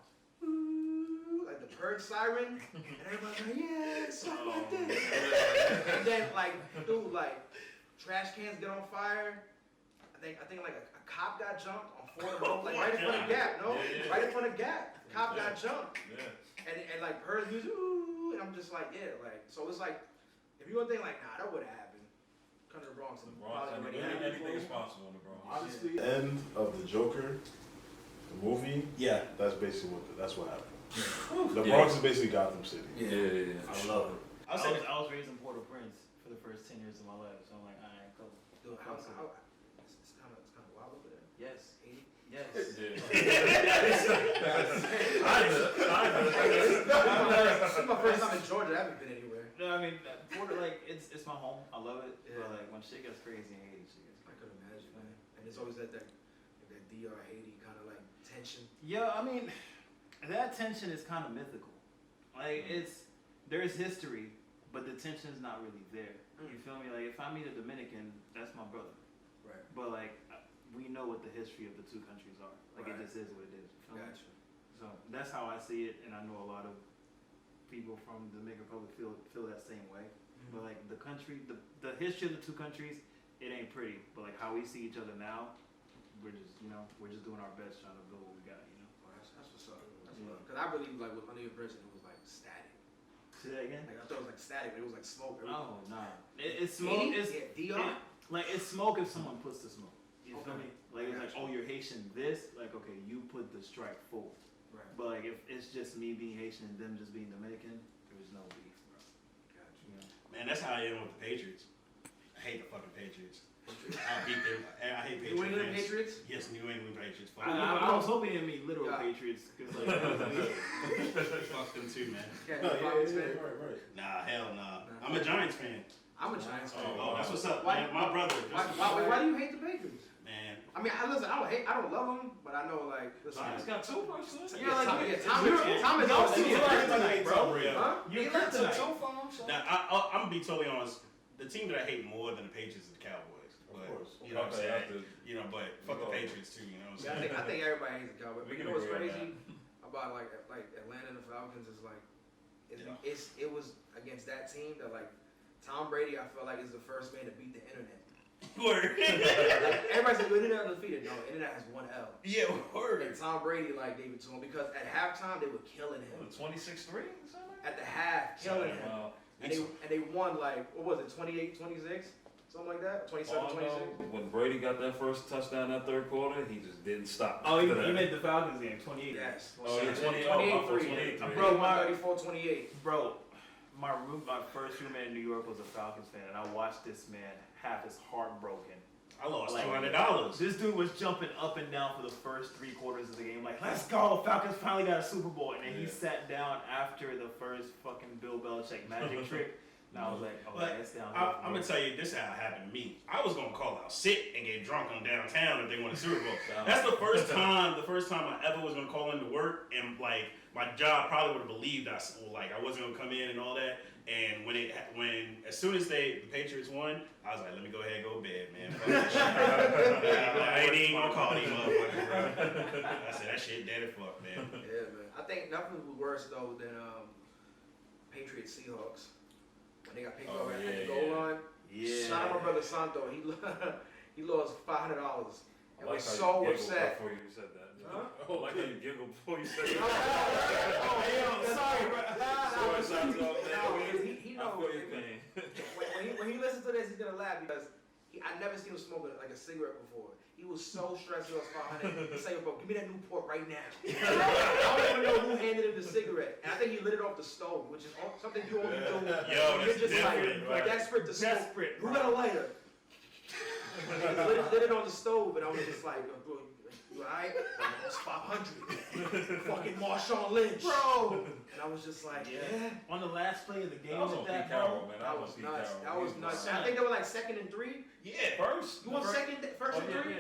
Like the Purge siren, and everybody's like, yeah, it's something like this. And then like, dude, like, trash cans get on fire. I think like a cop got jumped on Ford Road, like right in front of Gap, no? Yeah. Right in front of Gap. Cop got jumped. Yeah. And like Purge music, ooh, and I'm just like, yeah, like, so it's like, if you would think like, nah, that would have happened. Come to the Bronx and probably Anything is possible in the Bronx. Honestly, the end of the Joker, the movie. Yeah. That's basically that's what happened. The Bronx is basically Gotham City. Yeah. I love it. I was raised in Port-au-Prince for the first 10 years of my life, so I'm like, alright, cool. Dude, it's kind of wild over there. Yes. 80? Yes. This is my first time in Georgia. I haven't been anywhere. No, I mean, Florida, like, it's my home. I love it. Yeah. But, like, when shit gets crazy in Haiti, shit gets I crazy. could imagine, man. And it's always that DR Haiti kind of like tension. Yeah, I mean, that tension is kind of mythical. Like, there's history, but the tension is not really there. You feel me? Like, if I meet a Dominican, that's my brother. Right. But, like, we know what the history of the two countries are. Like, Right. it just is what it is. You feel me? Gotcha. So that's how I see it, and I know a lot of people from the Dominican Republic feel that same way. But like the country, the history of the two countries, it ain't pretty. But like how we see each other now, we're just doing our best trying to build what we got. Well, that's what's up. That's what's up. Cause I believe like with under your president, it was like static. Say that again. Like I thought it was like static, but it was like smoke. Oh no, it's smoke. It's DR. like it's smoke if someone puts the smoke. You feel Okay. me? Like it's like, Gotcha. oh, you're Haitian. This, like, okay, you put the strike forward. Right. But like if it's just me being Haitian and them just being Dominican, there's no beef, bro. Gotcha. You know? Man, that's how I am with the Patriots. I hate the fucking Patriots. I beat them. I hate Patriots. New England Patriots. Yes, New England Patriots. Fuck I was hoping it'd mean literal Yeah. Patriots, cause like that was weird. Fuck them too, man. Yeah, No, Falcons fan. right. Nah, hell nah. I'm a Giants fan. I'm a Giants fan. Oh, that's what's up, Why- man. My brother. Why do you hate the Patriots? Man. I mean, I don't love them, but I know like. Listen, Giants got two first. yeah, like Tom is Y'all always see it, bro. Huh? You got tonight. Now, I'm gonna be totally honest. The team that I hate more than the Patriots is the Cowboys. But, Of course. You know what I'm Okay, saying? You know, but fuck the Patriots too. You know what I'm Yeah, saying? I think everybody hates the Cowboys. We But you can know what's agree on crazy about like Atlanta and the Falcons is like Yeah. it was against that team that like Tom Brady I feel like is the first man to beat the internet. Word. Like, everybody's like, internet undefeated. No, internet has one L. Yeah, word. And Tom Brady like gave it to him because at halftime they were killing him. 26-3? At the half, killing him. Wow. And they won like what was it, 28-26? Something like that? 27-26? When Brady got that first touchdown that third quarter, he just didn't stop. Oh, you After that. meant the Falcons game, 28. Yes. Oh, yeah, 28-3. 28-3. Bro, my 34-28. Bro, my first roommate in New York was a Falcons fan, and I watched this man have his heart broken. I lost Like, $200. This dude was jumping up and down for the first 3 quarters of the game, like, let's go, Falcons finally got a Super Bowl. And then he sat down after the first fucking Bill Belichick magic trick. And I was like, oh, But that's down. I'm gonna tell you, this is how it happened to me. I was gonna call out sick and get drunk on downtown if they won a Super Bowl. That's the first time I ever was gonna call into work, and like my job probably would have believed I wasn't gonna come in and all that. And as soon as the Patriots won, I was like, let me go ahead and go to bed, man. Fuck this shit. I ain't even gonna call these motherfuckers, bro. I said that shit dead as fuck, man. Yeah, man. I think nothing was worse though than Patriots Seahawks when they got picked up at the goal line. Yeah. Shout out my brother Santo. He lost $500 and was how so you giggled upset. before you said that. Huh? I like how you giggled before you said Oh, that. sorry, bro. Sorry, Santo, man. He I knows. feel your pain. When he listens to this, he's gonna laugh because I never seen him smoke like a cigarette before. He was so stressed he lost $500. He said, "Bro, give me that Newport right now." I don't even know who handed him the cigarette, and I think he lit it off the stove, which is something you only do. Yo, when that's you're just different, like right? desperate to smoke. Desperate, Who bro. got a lighter? And he lit it on the stove, and I was just like, "Bro, You alright? It's 500. Fucking Marshawn Lynch. Bro! And I was just like, Yeah. yeah. On the last play of the game That was on with Pete that, Carroll, bro. man. That was Pete nuts. Carroll. That was He nuts. nuts. I think they were like 2nd and 3. Yeah. First. You want first and 3? Yeah.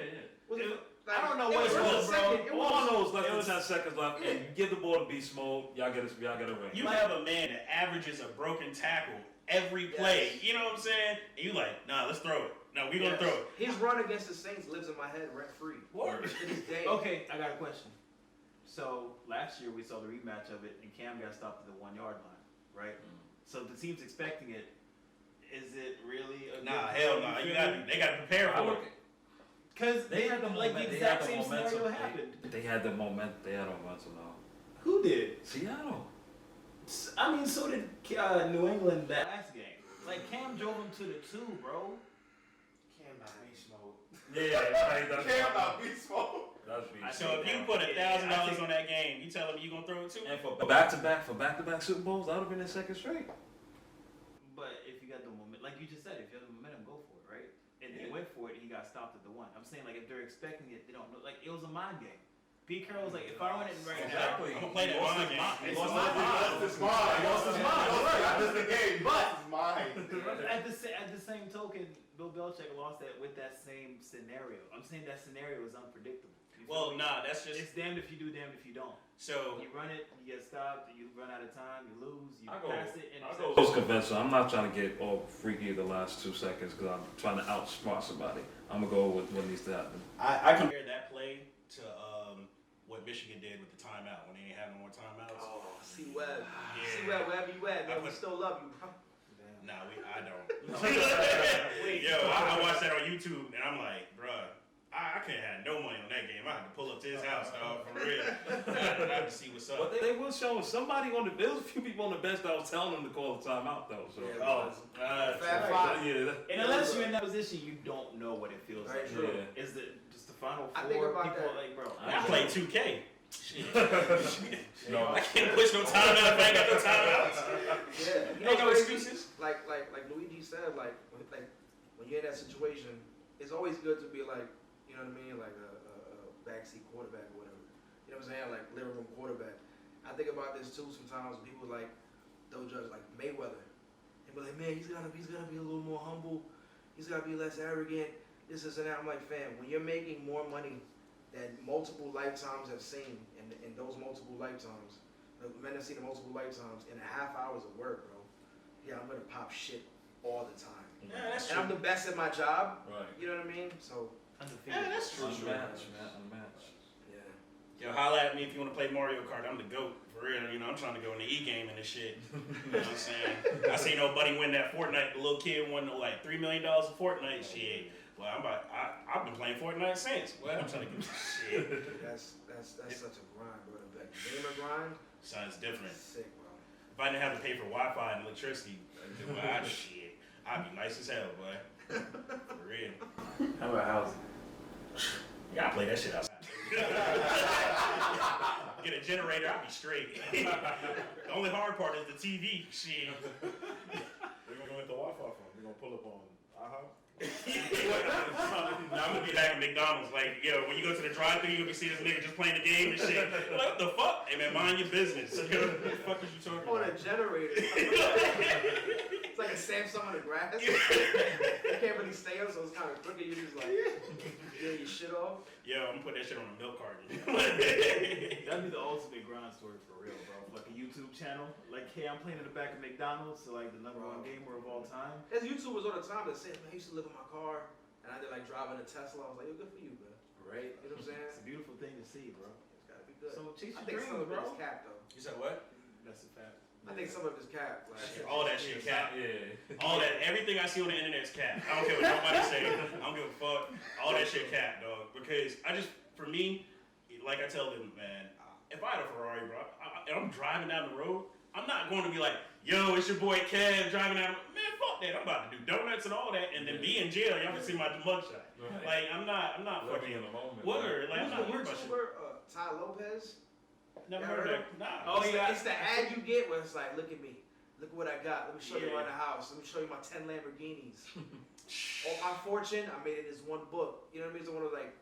Was it, I don't know it what was it was, bro. second. It All was I know is less it than was- 10 seconds left, and you give the ball to Beast Mode, y'all get a ring. You have a man that averages a broken tackle every play. Yes. You know what I'm saying? And you like, nah, let's throw it. No, we gonna Yes. throw it. His run against the Saints lives in my head rent free. Word. To this day. Okay, I got a question. So last year we saw the rematch of it, and Cam got stopped at the 1 yard line, right? So the team's expecting it. Is it really a Nah, good hell play? nah. You You feel got me? they gotta prepare I for look it. Cause They had the like moment. the They had exact the same momentum. scenario happened. They had the momentum. They had the momentum now. Who did? Seattle. I mean, so did New England that last game. Like Cam drove him to the 2, bro. Cam not beast mode. Yeah, that's Cam not beast mode. That's beast. So if you put $1,000 on that game, you telling me you gonna throw it too? And for back-to-back Super Bowls, that would have been his second straight. But if you got the moment, like you just said, if you have the momentum, go for it, right? And Yeah. he went for it, and he got stopped at the 1. I'm saying, like, if they're expecting it, they don't know. Like, it was a mind game. Pete Carroll was like, if I run it right Exactly. I'm gonna play that He lost mind his game. mind. He It's lost my his mind. mind. He lost his mind. That was the game. But His mind. now, at the same token, Bill Belichick lost that with that same scenario. I'm saying that scenario is unpredictable. You feel Well, me? nah, that's just It's damned if you do, damned if you don't. so. You run it, you get stopped, you run out of time, you lose, you I go- pass it, and I go most convincing. I'm not trying to get all freaky the last 2 seconds because I'm trying to outsmart somebody. I'm gonna go with what needs to happen. I compare that play to what Michigan did with the timeout when they ain't have no more timeouts. Oh, C Web. Yeah. C Web, wherever you at, I man, we put- still love you, bro. Nah, I don't. Yo, I watched that on YouTube and I'm like, bruh, I couldn't have no money on that game. I had to pull up to his house, dog, for real. I had to see what's up. But they was showing somebody on the. There was a few people on the bench that was telling them to call the timeout though. So. Yeah. Oh, Fat Five. Yeah. And unless you're in that position, you don't know what it feels Very like. true. Yeah. Is it just the final I four? think about people that. are like, bro. I play 2K. Shit. No. I can't push no timeout if I ain't got no timeouts. Yeah. You Ain't know, no crazy? excuses. Like Luigi said, like when you're in that situation, it's always good to be like, you know what I mean, like a backseat quarterback or whatever. You know what I'm saying? Like living room quarterback. I think about this too sometimes when people like those judges like Mayweather. They be like, man, he's gotta be a little more humble. He's gotta be less arrogant. This and that. I'm like, fam, when you're making more money than multiple lifetimes have seen, in those multiple lifetimes, the men have seen the multiple lifetimes in a half hours of work, bro. Yeah, I'm gonna pop shit all the time. Yeah, that's And I'm true. the best at my job. Right. You know what I mean? So Undefeated. Yeah, that's true. Unmatched, man. Unmatched. yeah. Yo, holla at me if you want to play Mario Kart. I'm the GOAT, for real. You know, I'm trying to go in the E-game and this shit. You know what I'm saying? I seen nobody win that Fortnite. The little kid won like $3 million in Fortnite shit. Well, I've been playing Fortnite since. Well, I'm trying to get this shit. That's such a grind, bro. The gamer grind, Sounds different. sick, bro. If I didn't have to pay for Wi-Fi and electricity, shit, I'd be nice as hell, boy. For real. How about housing? You gotta play that shit outside. Get a generator, I'll be straight. The only hard part is the TV. Shit. We're gonna go with the Wi-Fi phone. We're gonna pull up on IHOP. Now I'm gonna be back at McDonald's. Like, yo, when you go to the drive-thru, you're gonna be seeing this nigga just playing the game and shit. Like, what the fuck? Hey man, mind your business. What the fuck is you talking On about? a generator. It's like a Samsung on the grass. You can't really stay up, so it's kind of crooked. You just like getting your shit off. Yo, I'm gonna put that shit on a milk carton. That'd be the ultimate grind story for real, bro. Like a YouTube channel. Like, hey, I'm playing in the back of McDonald's, so like the #1 gamer of all time. There's YouTubers all the time that say, man, I used to live in my car, and I did like driving a Tesla. I was like, yo, good for you, bro. Right? You know what I'm saying? It's a beautiful thing to see, bro. It's gotta be good. So chase I your think some dreams, of it is bro. cap though. You said what? That's a fact. I think some of it is cap. Like, All that shit cap. Yeah. All that, everything I see on the internet's cap. I don't care what nobody say. I don't give a fuck. All that shit cap, dog. Because for me, like I tell them, man, if I had a Ferrari, bro, and I'm driving down the road, I'm not going to be like, yo, it's your boy Kev driving down. Man, fuck that. I'm about to do donuts and all that, and then be in jail. Y'all can see my mugshot. Right. Like I'm not Living fucking in the moment. word. Like I'm who's not the worried about shit. YouTuber? Ty Lopez. Never Yeah, heard right. of that. Nah. Oh, yeah. It's the ad you get where it's like, look at me. Look at what I got. Let me show you Yeah. around the house. Let me show you my 10 Lamborghinis. All my fortune, I made it in this one book. You know what I mean? It's one of like,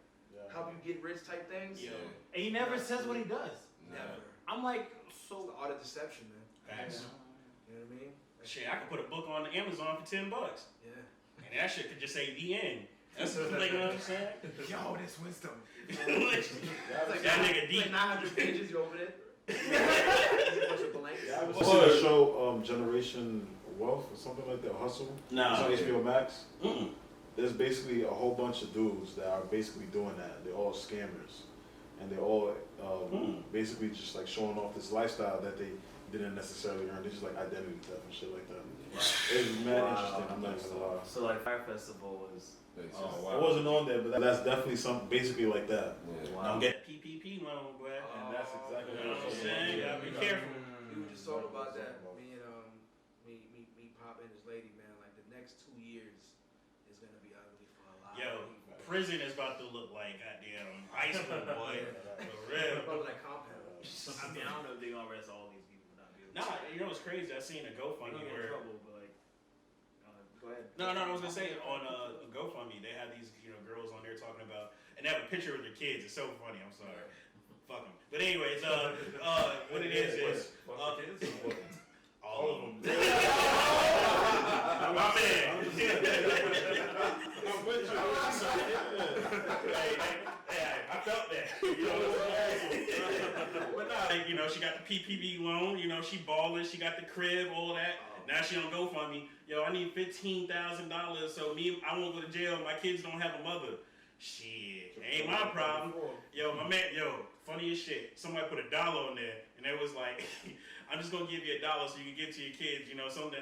help you get rich type things. Yeah. And he never says what he does. Never. I'm like, It's so. the art of deception, man. Facts. You know what I mean? Shit, I could put a book on Amazon for $10, Yeah. and that shit could just say the end. That's like, you know what I'm saying? Yo, this wisdom. That nigga deep. Like 900 pages, you open it. A bunch of blanks. Yeah, I was seeing a show, Generation Wealth or something like that, Hustle. Nah. It's on HBO Max. Mm-mm. There's basically a whole bunch of dudes that are basically doing that. They're all scammers, and they're all basically just like showing off this lifestyle that they didn't necessarily earn. They just like identity theft and shit like that. It was mad interesting. I'm not gonna lie. So like Fire Festival was. Oh, I wow. wasn't on there, but that's definitely something basically like that. Don't get PPP loan, boy. And that's exactly You know what I'm saying? You gotta be careful. We were just talking about that. Me and me Pop and his lady, man. Like the next 2 years is gonna be ugly for a lot. Yo, of people. prison is about to look like goddamn high school, boy. For real. Probably like compound. I mean, I don't know if they're gonna arrest all these people. Not be able to. Nah, you know what's crazy? I seen a I'm GoFundMe not in where. trouble, but like, go ahead. No, I was gonna say on GoFundMe they had these girls on there talking about, and they have a picture of their kids. It's so funny. I'm sorry, fuck them. But anyways, what it is Fuck the kids or what? all of them. My man. I'm with you. Hey, I felt that. You know what I'm saying? But nah, like, she got the PPP loan. She balling. She got the crib, all that. Now she on GoFundMe. Yo, I need $15,000 so I won't go to jail. My kids don't have a mother. Shit, ain't my problem. Yo, my man, funny as shit. Somebody put $1 on there, and it was like, I'm just gonna give you $1 so you can give to your kids,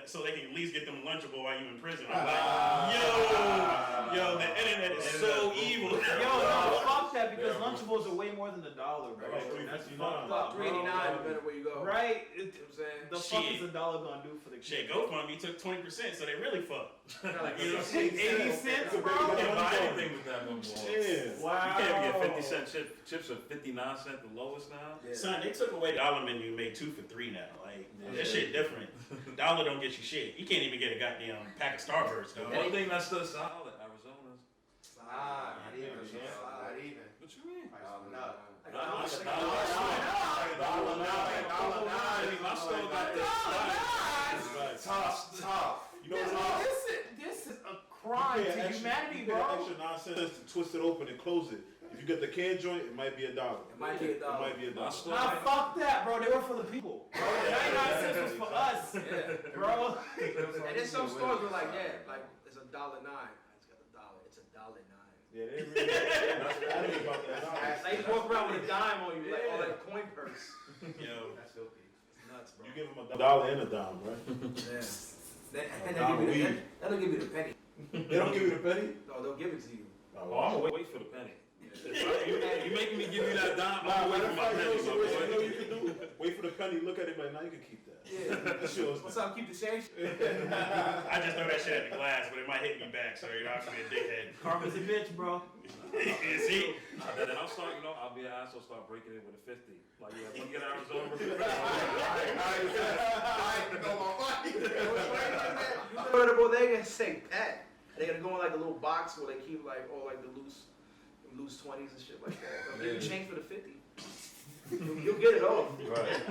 so they can at least get them Lunchable while you in prison. I'm like, yo, the internet is so evil. Yo, no, fuck that because Lunchables are way more than $1, bro. That's fucked $3.59. up, bro. $3.89 no matter where you go. Right? You know what I'm saying? The fuck Shit. is $1 gonna do for the Shit, kid? GoFundMe took 20%, so they really fucked. Like, You know, 80 cents, bro? You can't buy anything with that no more. Yeah. Wow. You can't even get 50-cent chips at 59 cents, the lowest now. Yeah. Son, they took away $1 menu and made 2 for $3 now. Like, that shit different. $1 don't get you shit. You can't even get a goddamn pack of Starburst, though. One thing that's still solid, Arizona's. Not even. What you mean? No. My store got this. Tough. You know what? This is a crime to humanity, You pay bro. extra nonsense to twist it open and close it. If you get the can joint, it might be $1. It might be $1. It might be $1. Nah, fuck that, bro. They were for the people. Bro, 99 cents was for us, Yeah. bro. And then some stores were like, like it's $1.09. It's got $1. It's $1.09. Yeah, they really. That's what I think about that. They just walk around with a dime on you, like all that coin purse. Yo, That's filthy. It's nuts, bro. You give them $1 and a dime, right? Yeah. And that'll give you the penny. They don't give you the penny? No, they'll give it to you. Oh, I'm gonna wait for the penny. You making me give you that dime? I'm gonna wait for my penny, You know my what boy. you can do? Wait for the penny, look at it, like, now you can keep that. Yeah. That's yours. What's up? Keep the change. I just throw that shit at the glass, but it might hit me back, so you're not gonna be a dickhead. Karma's a bitch, bro. See? Then I'll start, I'll be an asshole, start breaking it with a 50. Like, yeah, when you get Arizona, But the bodega say pet. They're gonna go in like a little box where they keep like all like the loose 20s and shit like that. They'll give you change for the 50. You'll get it off. Right.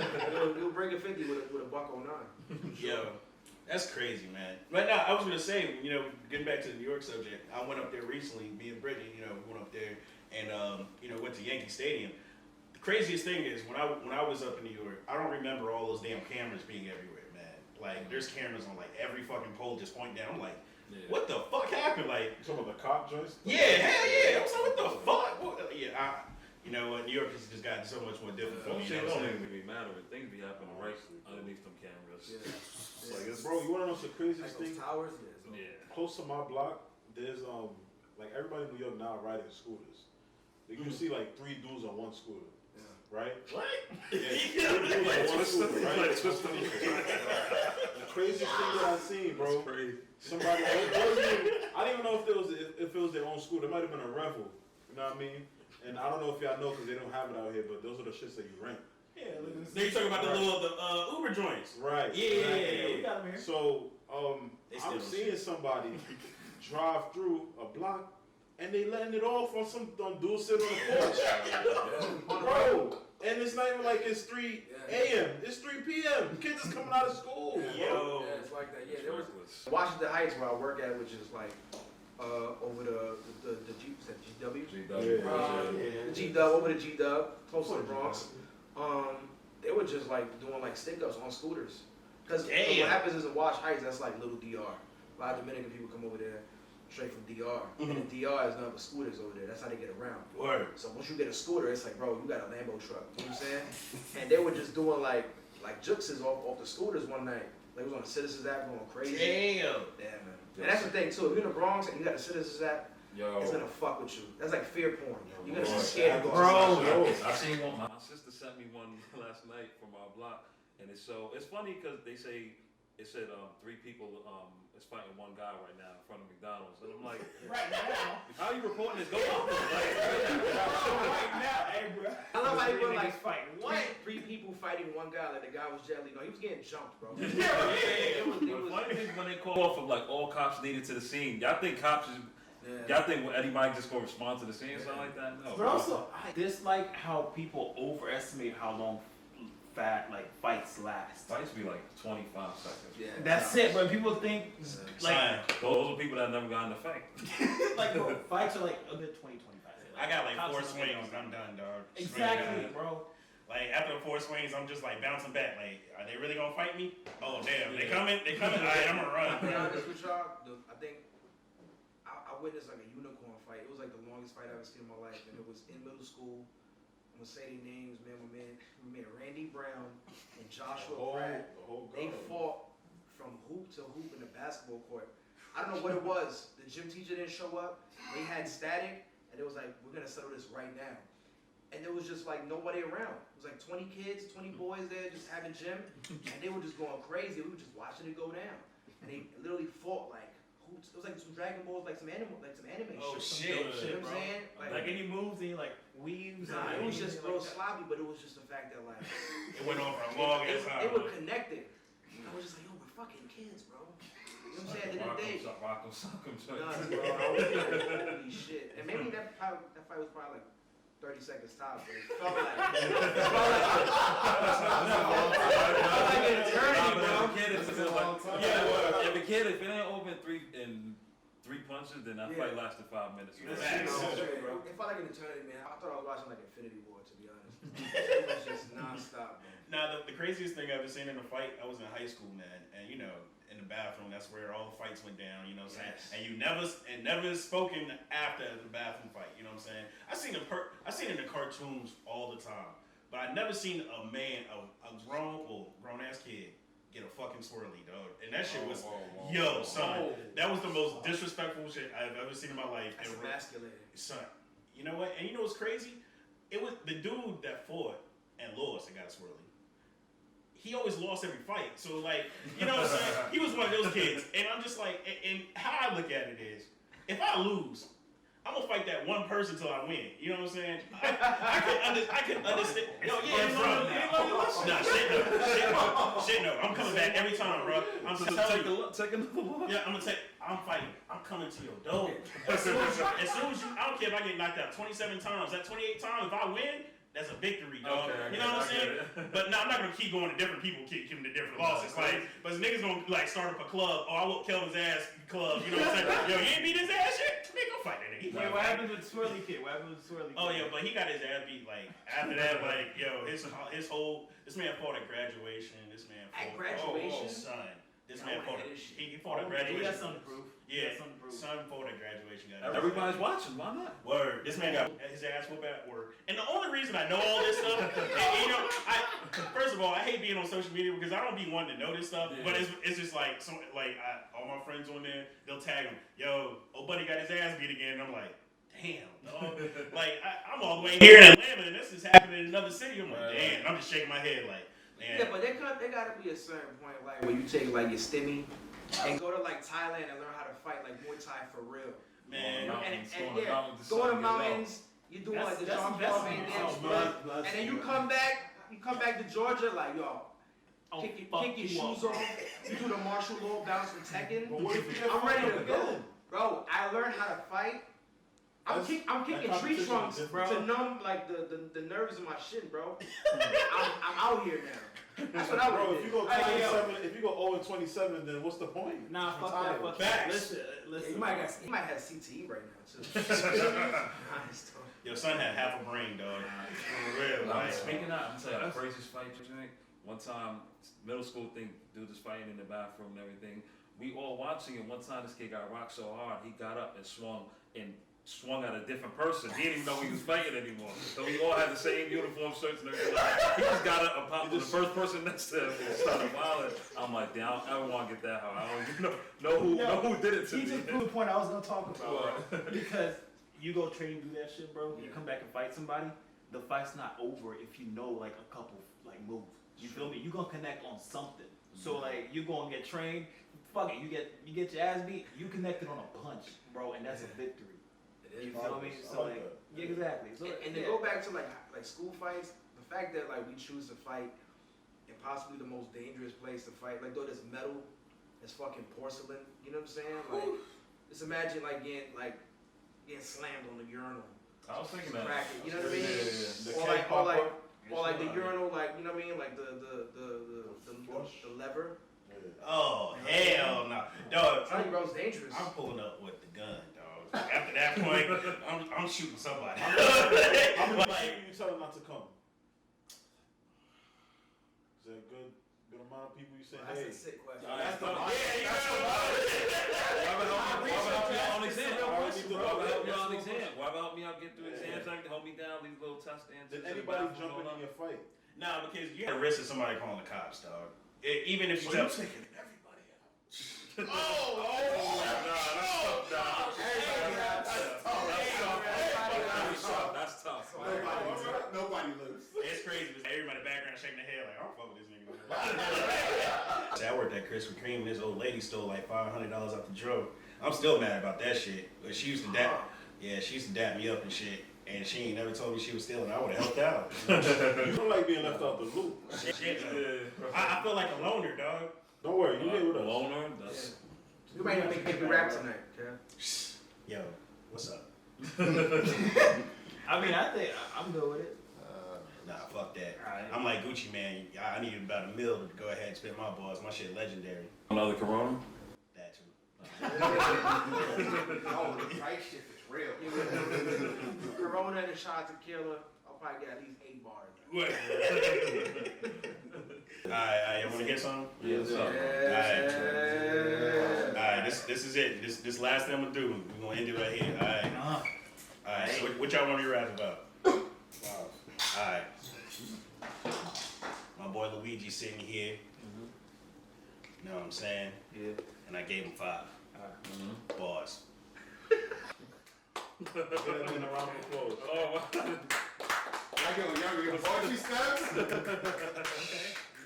You'll bring a 50 with a $1.09. Yo, that's crazy, man. But no, I was gonna say, getting back to the New York subject, I went up there recently. Me and Brittany, we went up there and went to Yankee Stadium. The craziest thing is when I was up in New York, I don't remember all those damn cameras being everywhere, man. Like there's cameras on like every fucking pole just pointing down. I'm like, what the fuck happened? Like, You talking about the cop joints? yeah, hell yeah. I was like, what the fuck? You know what? New York has just gotten so much more difficult. Don't You shit know what I'm don't saying? even be matter. Things be happening right underneath them cameras. Like, bro, you wanna know what's the Like craziest those thing? towers, Yeah. Close to my block, there's like everybody in New York now riding scooters. Like, you see like 3 dudes on one scooter, right? What? Yeah, 3 dudes on one scooter, right? The craziest thing that I've seen, bro. Crazy. Somebody, I didn't even know if it was their own scooter. It might have been a Revel. You know what I mean? And I don't know if y'all know because they don't have it out here, but those are the shits that you rent. Yeah, look at this. Now you talking about the Uber joints. Right. Yeah, we got them here. So They still I'm don't seeing somebody drive through a block and they letting it off on some dude sitting on the porch. Bro, and it's not even like it's 3 a.m. It's 3 p.m. Kids is coming out of school. Yo. Yeah, it's like that. Yeah, there was Washington Heights where I work at, which is like over the GW. The G-Dub, over the G-Dub, close to the Bronx. They were just like doing like stick-ups on scooters. Because what happens is in Wash Heights, that's like little DR. A lot of Dominican people come over there straight from DR. And the DR is nothing but scooters over there. That's how they get around. Word. So once you get a scooter, it's like, bro, you got a Lambo truck. You know what I'm saying? And they were just doing like juxes off the scooters one night. Like it was on the Citizens app going crazy. Damn. Yeah, man. And that's the thing too. If you're in the Bronx and you got the Citizens app, it's gonna fuck with you. That's like fear porn. You're gonna be scared to go outside. I seen one. My sister sent me one last night from our block, and it's funny because it said 3 people is fighting one guy right now in front of McDonald's, and I'm like, Right now. how are you reporting this? Go on. Right now, hey, bro. I love how you were like fighting. three people fighting one guy. Like the guy was jelly. No, he was getting jumped, bro. It was funny thing when they call off of like all cops needed to the scene. Y'all think cops is? Y'all think anybody just gonna respond to the scene or something like that? No. But also, I dislike how people overestimate how long fights last. Fights be like 25 seconds. Yeah. That's it, but people think like Those are people that never got in a fight. like bro, fights are like a good 20, 25 seconds. I got like Cops 4 are swings and I'm done, dog. Exactly, bro. Like after the 4 swings, I'm just like bouncing back. Like, are they really gonna fight me? Oh damn, they coming. All right, I'm gonna run. To be honest with y'all, I think I witnessed like a unicorn fight. It was like the longest fight I've ever seen in my life, and it was in middle school. I'm gonna say their names, man. We made Randy Brown and Joshua Pratt. They fought from hoop to hoop in the basketball court. I don't know what it was. The gym teacher didn't show up. They had static, and it was like, we're gonna settle this right now. And there was just like nobody around. It was like 20 kids, 20 boys there just having gym, and they were just going crazy. We were just watching it go down, and they literally fought like hoops. It was like some Dragon Balls, like some anime Oh shit. shit, You know what I'm saying? Like any moves, and like weaves. Nah, and it was just real like sloppy, but it was just the fact that like It went on for a long ass time. they were connected. I was just like, yo, we're fucking kids, bro. You know what I'm saying? At the end of the day, Rock 'em, sock 'em, nuts, bro. I was like, holy shit. And maybe that fight was probably like 30 seconds top, but it felt like an eternity, bro. If a kid, if it ain't over in 3 punches, then that fight lasted 5 minutes. It felt like an eternity, man. I thought I was watching like Infinity War, to be honest. It was just non-stop, man. Now, the craziest thing I've ever seen in a fight, I was in high school, man, and you know, in the bathroom, that's where all the fights went down, you know what I'm saying? And you never spoken after the bathroom fight, you know what I'm saying? I seen it in the cartoons all the time, but I never seen a man, a grown ass kid, get a fucking swirly, dog. And that shit was, son, that was the most disrespectful shit I've ever seen in my life. That's emasculating. Son, you know what? And you know what's crazy? It was the dude that fought and lost and got a swirly. He always lost every fight. So like, you know what I'm saying? He was one of those kids. And I'm just like, and how I look at it is, if I lose, I'm gonna fight that one person till I win. You know what I'm saying? I can understand. Shit no. I'm coming back every time, bro. I'm telling you. Take another one. Yeah, I'm fighting. I'm coming to your door. As soon as you, I don't care if I get knocked out 27 times. That 28 times, if I win, that's a victory, dog. Okay, you know what I'm saying? But no, I'm not gonna keep going to different people, keep giving to different losses. Like, but niggas gonna like start up a club. Oh, I whooped Kelvin's ass club. You know what I'm saying? Yo, you ain't beat his ass yet? Nigga, go fight that nigga. Wait, what happened with Swirly Kid? Oh yeah, but he got his ass beat. Like after that, like yo, his whole this man fought at graduation. This man fought At graduation? Son. This man I fought. wanna hear this shit. He fought at He graduation. got something to prove. Yeah, Something to prove. son fought at graduation. Everybody's watching. Why not? Word. This man got his ass whooped at work. And the only reason I know all this stuff, and, you know, first of all, I hate being on social media because I don't be wanting to know this stuff. Yeah. But it's just like, all my friends on there, they'll tag him. Yo, old buddy got his ass beat again. And I'm like, damn, dog. Like, I'm all the way here in Atlanta, and this is happening in another city. I'm like, damn. I'm just shaking my head like, man. Yeah, but there gotta be a certain point, like where you take like your stimmy and go to like Thailand and learn how to fight like Muay Thai for real. Man. Go to mountains. You doing like the John Paul Van Damme stuff, and then you come back to Georgia like yo. Kick your shoes off. You do the martial law bounce for Tekken. I'm ready to go, bro. I learned how to fight I'm kicking tree trunks to numb like the nerves in my shin, bro. I'm out here now. That's what I would do. If you go 27, if you go 0-27, then what's the point? Nah, fuck that. Fuck that. Listen. Yeah, you might have CTE right now too. Your son had half a brain, dog. For real. Like, Speaking of, I'm telling you, the craziest fight, Jake. One time, middle school thing, dude was fighting in the bathroom and everything. We all watching, and one time this kid got rocked so hard, he got up and swung at a different person. He didn't even know he was fighting anymore. So we all had the same uniform shirts and everything. He just got up and popped the first person next to him and started wilding. I'm like, damn, I don't want to get that hard. I don't even know who did it to me. He just proved the point I was gonna talk about. Because you go train, do that shit, bro. You come back and fight somebody. The fight's not over if you know like a couple like moves. You feel me? You gonna connect on something. So like you gonna get trained. Fuck it, you get your ass beat. You connected on a punch, bro, and that's a victory. You feel me? So like, yeah, exactly. So, and to go back to like school fights, the fact that like we choose to fight in possibly the most dangerous place to fight, like though there's metal, it's fucking porcelain. You know what I'm saying? Like, just imagine like getting slammed on the urinal. I was thinking that. Crack it, you know what I mean? Or like the urinal, like you know what I mean? Like the lever. oh, hell no. Dog, Tell you, bro, it's dangerous. I'm pulling up with the gun, dog. After that point, I'm shooting somebody. How many people you tell them not to come? Is that a good amount of people you say, That's hey? a sick question. That's the Yeah, you know Why help me out get through exams? I can hold me down, these little test stands. Did anybody jump in your fight? Nah, because you had a risk of somebody calling the cops, dog. Even if you tell taking everybody out. That's tough. Nobody lives. it's crazy, but everybody in the background shaking their head like, I don't fuck with this nigga. I worked at Krispy Kreme and this old lady stole like $500 out the drawer. I'm still mad about that shit. But she used to dap me up and shit. And she ain't never told me she was stealing. I would have helped out. You don't like being left out the loop. Shit, I feel like a loner, dog. Don't worry, you here with us. Loner, that's... You might even make me rap tonight, okay? Yo, what's up? I mean, I think I'm good with it. Nah, fuck that. Alright. I'm like Gucci Man. I needed about $1 million to go ahead and spend my balls. My shit legendary. Another Corona? That too. Oh, the price shift is real. Corona and a shot tequila, I'll probably get at least 8 bars. What? Alright, you wanna get some? Yeah, what's up? Alright, this is it. This last thing I'm gonna do. We're gonna end it right here. Alright, so what y'all wanna rap about? Alright. My boy Luigi sitting here. You know what I'm saying? Yeah. And I gave him 5 bars. Get that in a round of applause. Oh, wow. I go younger, poetry steps.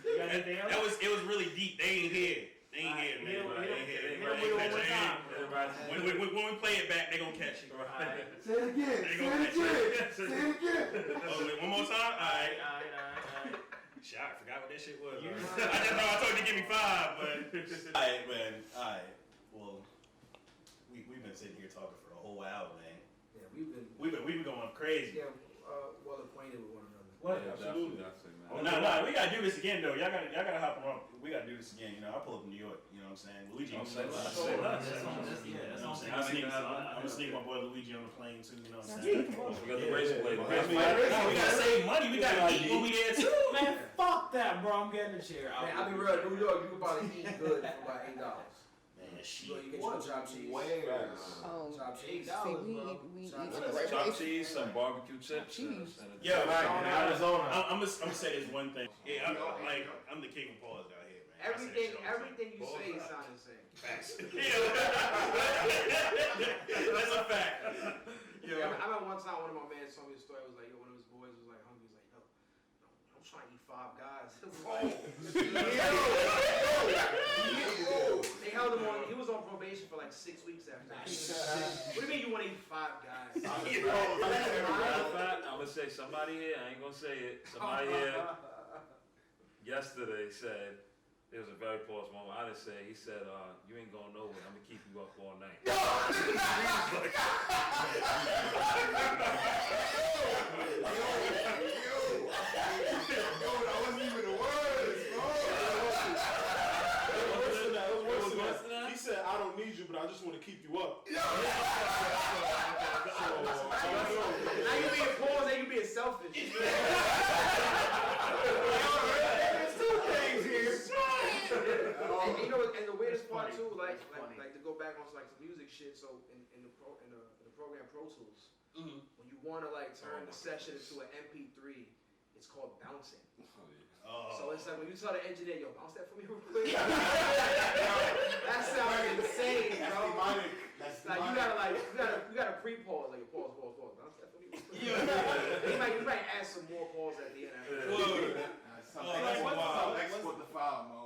You got anything else? It was really deep. They ain't here. They ain't here, man. They ain't here. When we play it back, they gonna catch it. Say it again. They Say gonna it catch again. it. Say it again. Oh, wait, one more time? Alright. Shit, I forgot what that shit was. I just know I told you to give me 5, but. Alright, man. Alright. Well, we've been sitting here talking for a whole hour, man. Yeah, We've been going crazy. well acquainted with one another. What? Yeah, Absolutely. definitely, man. Well, nah, we gotta do this again though. Y'all gotta hop on. We gotta do this again. You know, I'll pull up in New York. You know what I'm saying? Luigi. I'm gonna sneak my boy Luigi on the plane too. You know what I'm saying? We got the razor blade. We gotta save money. We gotta eat when we there too. Man, fuck that, bro. I'm getting the chair. Man, I'll be real. New York, you can probably eat good for about $8. Man, So shit. you get your chopped cheese. Where? Chopped cheese. $8, See, we bro. eat Chopped cheese, some barbecue chips. Cheese. Yo, In Arizona. I'm gonna say this one thing. Yeah, I'm the king of pause out here, man. Everything you say sounds the same. Facts. That's a fact. Yeah, I remember one time one of my mans told me a story. It was like, one of his boys was like hungry. He's like, yo, I'm trying to eat 5 guys. They held him on. He was on probation for like 6 weeks after that. What do you mean you want to eat 5 guys? I'm gonna say somebody here, I ain't gonna say it, somebody here yesterday said It was a very pause moment. I just say, he said, you ain't going nowhere. I'm gonna keep you up all night. Yo, that wasn't even the words, bro. It was worse than that. He said, I don't need you, but I just want to keep you up. Now you being paused, now you being selfish. There's two things here. And you know, and the weirdest part too, like to go back on like some music shit. So in the program Pro Tools, when you want to like turn the session into an MP3, it's called bouncing. So it's like when you tell the engineer, yo, bounce that for me real quick. That sounds insane, bro. Like you gotta pre-pause, like pause, bounce that for me real quick. You might add some more pause at the end. Export the file, Mo.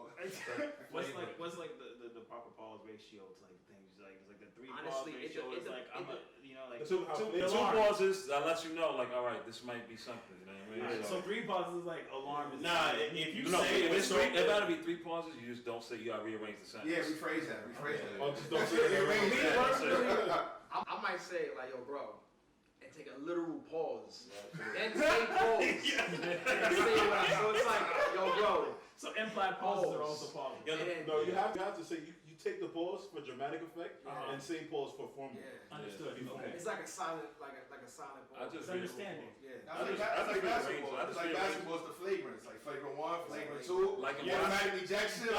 What's like the proper pause ratio to like things? Like it's like the 3 pause Honestly, ratio is like like Two pauses that lets you know, like, all right, this might be something. You know what I mean? So 3 pauses is like alarm. Is Nah, if you No, say if it's it's it gotta be 3 pauses. You just don't say. You gotta rearrange the sentence. Yeah, rephrase that. Oh, just don't say that. I might say like, yo, bro, and take a literal pause, then say pause, and say what I. So it's like, yo, bro. So implied pauses are also pauses. No, you have to say you take the pause for dramatic effect and say pause for formal. Yeah. Understood. Okay. It's like a silent, like a silent I pause. just It's understanding. Yeah. That's like basketball. It's like basketball. It's the flagrants. Like flagrant 1, flagrant 2. Like in automatic ejection.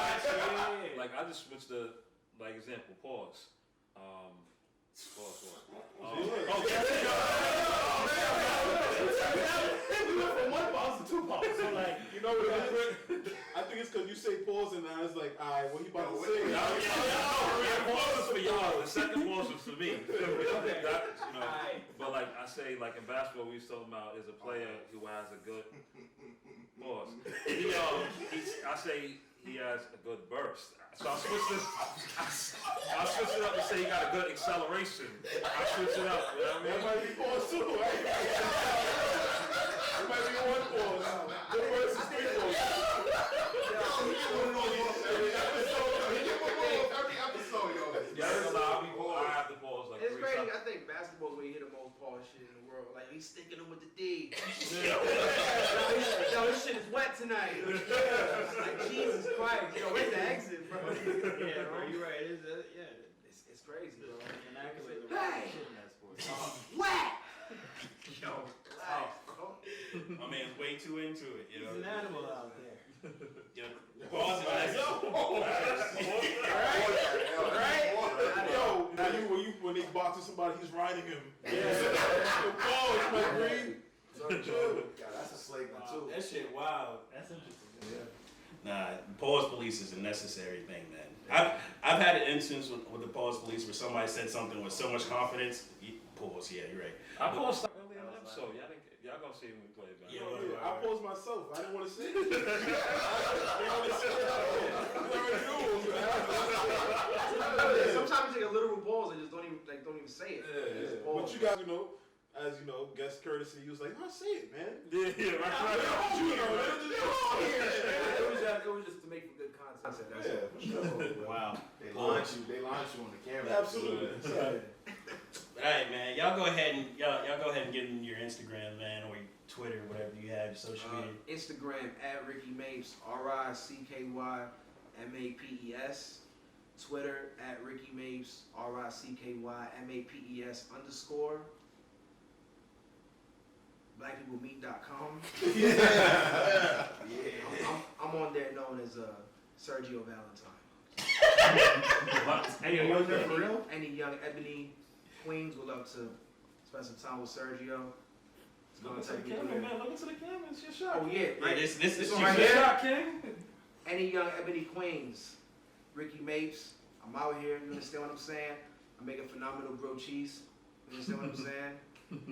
Like I just switched the example. Pause. Pause. We went from 1 pause to 2 pauses. So like, You know what it is? I think it's because you say pause and now it's like, alright, what you about to say? Pause was for y'all. The second pause was for me. But like I say, like in basketball, we was talking about is a player who has a good pause. I say he has a good burst. So I switched it. I switched it up to say he got a good acceleration. I switched it up. You know what I mean? That might be pause too, right? It might be 1 pause. Good versus 3 pause. Every episode, yo. I have to pause like It's 3 crazy. seconds. I think basketball is where you hear the most pause shit in the world. Like he's sticking them with the D. Yo, this shit is wet tonight. Like Jesus Christ. Yo, where's the exit, bro? yeah, bro, you're right. It's crazy, bro. An accolade of Hey! shit in that sport. Wet. Yo, Relax, bro. my man's way too into it. You know. He's an animal out there. Pause. Yo, when they boxing somebody, he's riding him. Pause, my green. That's a slave one too. That shit wild. That's interesting. Nah, pause police is a necessary thing, man. I've had an instance with the pause police where somebody said something with so much confidence. Pause. Yeah, you're right. I paused earlier in the episode. Y'all gonna see it when we play it back. Yeah. I paused myself. I didn't want to say it. Sometimes you take a literal pause and just don't even say it. Just pause. But you guys, as you know, guest courtesy, he was like, "I say it, man." Yeah, right. It was just to make for good content. Yeah, for sure. Wow. They launch you on the camera. Absolutely. All right, man. Y'all go ahead and get in your Instagram, man, or your Twitter, whatever you have, your social media. Instagram at Ricky Mapes, RICKYMAPES. Twitter at Ricky Mapes, RICKYMAPES _ BlackPeopleMeet.com. I'm on there known as Sergio Valentine. Hey, you there for real? Any young ebony queens would love to spend some time with Sergio. Look into the camera, man. Look into the camera. It's your shot. Oh yeah, right. This one your right here. shot, King. Any young ebony queens, Ricky Mapes. I'm out here. You understand what I'm saying? I make a phenomenal grilled cheese. You understand what I'm saying?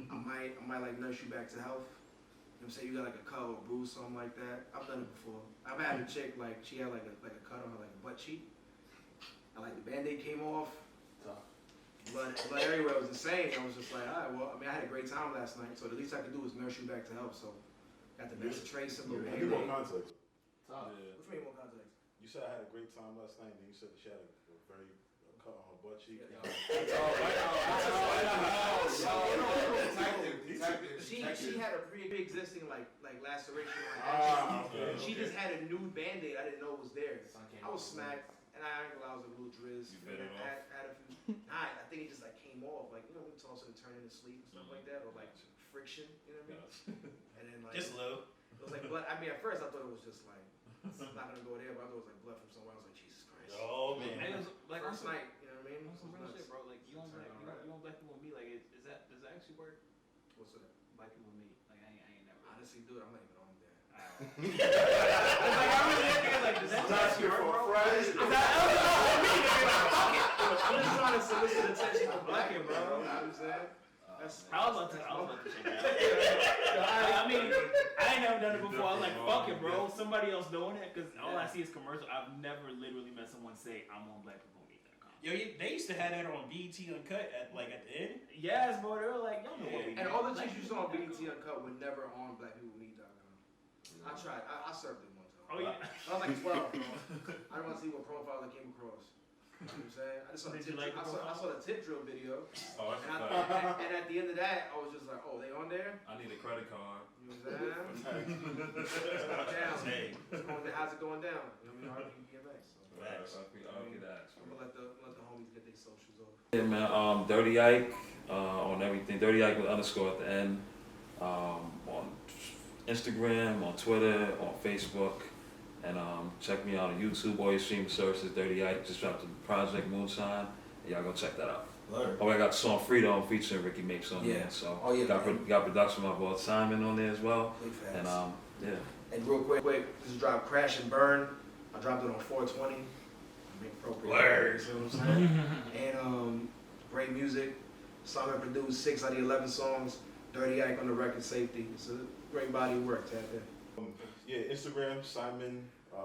I might like nurse you back to health. You know what I'm saying? You got like a cut or a bruise, something like that. I've done it before. I've had a chick like she had like a cut on her like a butt cheek. And like the band-aid came off. Blood everywhere. It was insane. I was just like, all right, well, I mean, I had a great time last night, so the least I could do was nurse you back to health. So got the best trace of little I need more band-aid. context. Which mean more context? You said I had a great time last night, and you said that she had a very cut on her butt cheek. She had a pre-existing like laceration on her Okay. She just had a nude band-aid. I didn't know it was there. I was smacked, and I was a little drizz. You bit it off? Had a few. I think it just like came off, like when you toss it and turn into sleep and stuff like that, or like friction. You know what I mean? And then like Just a little. it was like blood. I mean, at first I thought it was just like it's not gonna go there, but I thought it was like blood from somewhere. I was like, Jesus Christ. Oh And man. it was like First on some, night, you know what I mean? on some real shit, bro. Like you don't black people with me. Like does that actually work? What's that? Black people with me. Like I ain't never. Honestly, dude, I'm not even on that. Like I really think like does that actually work, bro? I'm just trying to solicit attention from black people, bro. You know what I'm saying? I was about to check it out. I mean, I ain't never done it before. I was like, fuck it, bro. Somebody else doing it, because all I see is commercial. I've never literally met someone say, I'm on blackpeoplemeet.com. Yo, they used to have that on BET Uncut at the end. Yes, bro. They were like, y'all know what we And do. all the chicks you saw on BET Uncut were never on blackpeoplemeet.com. I tried. I surfed it one time. Oh, yeah. I was like 12, bro. I don't want to see what profile I came across. You know what I'm saying? I just saw the Did you tip like drill. the I saw the tip drill video. Oh, that's And, a fact. and at the end of that, I was just like, oh, they on there? I need a credit card. You know what I'm saying? It's going down. Hey. How's it going down? You know what I mean? RPDMX. So, Facts. I'll get that. I'm gonna let the homies get their socials off. Yeah, man. Dirty Ike on everything. Dirty Ike with underscore at the end. On Instagram, on Twitter, on Facebook, and check me out on YouTube. All your streaming services. Dirty Ike just dropped the project Moonshine. Y'all go check that out. Word. Oh, I got the song Freedom featuring Ricky Mapes on there. So Oh, yeah. got production by boy Simon on there as well. Big facts. And yeah. And real quick, this is dropped Crash and Burn. I dropped it on 420. Make appropriate. Word. You know what I'm saying? And great music. Simon produced 6 out of the 11 songs. Dirty Ike on the record, Safety. It's a great body of work. Tap in. Yeah, Instagram, Simon,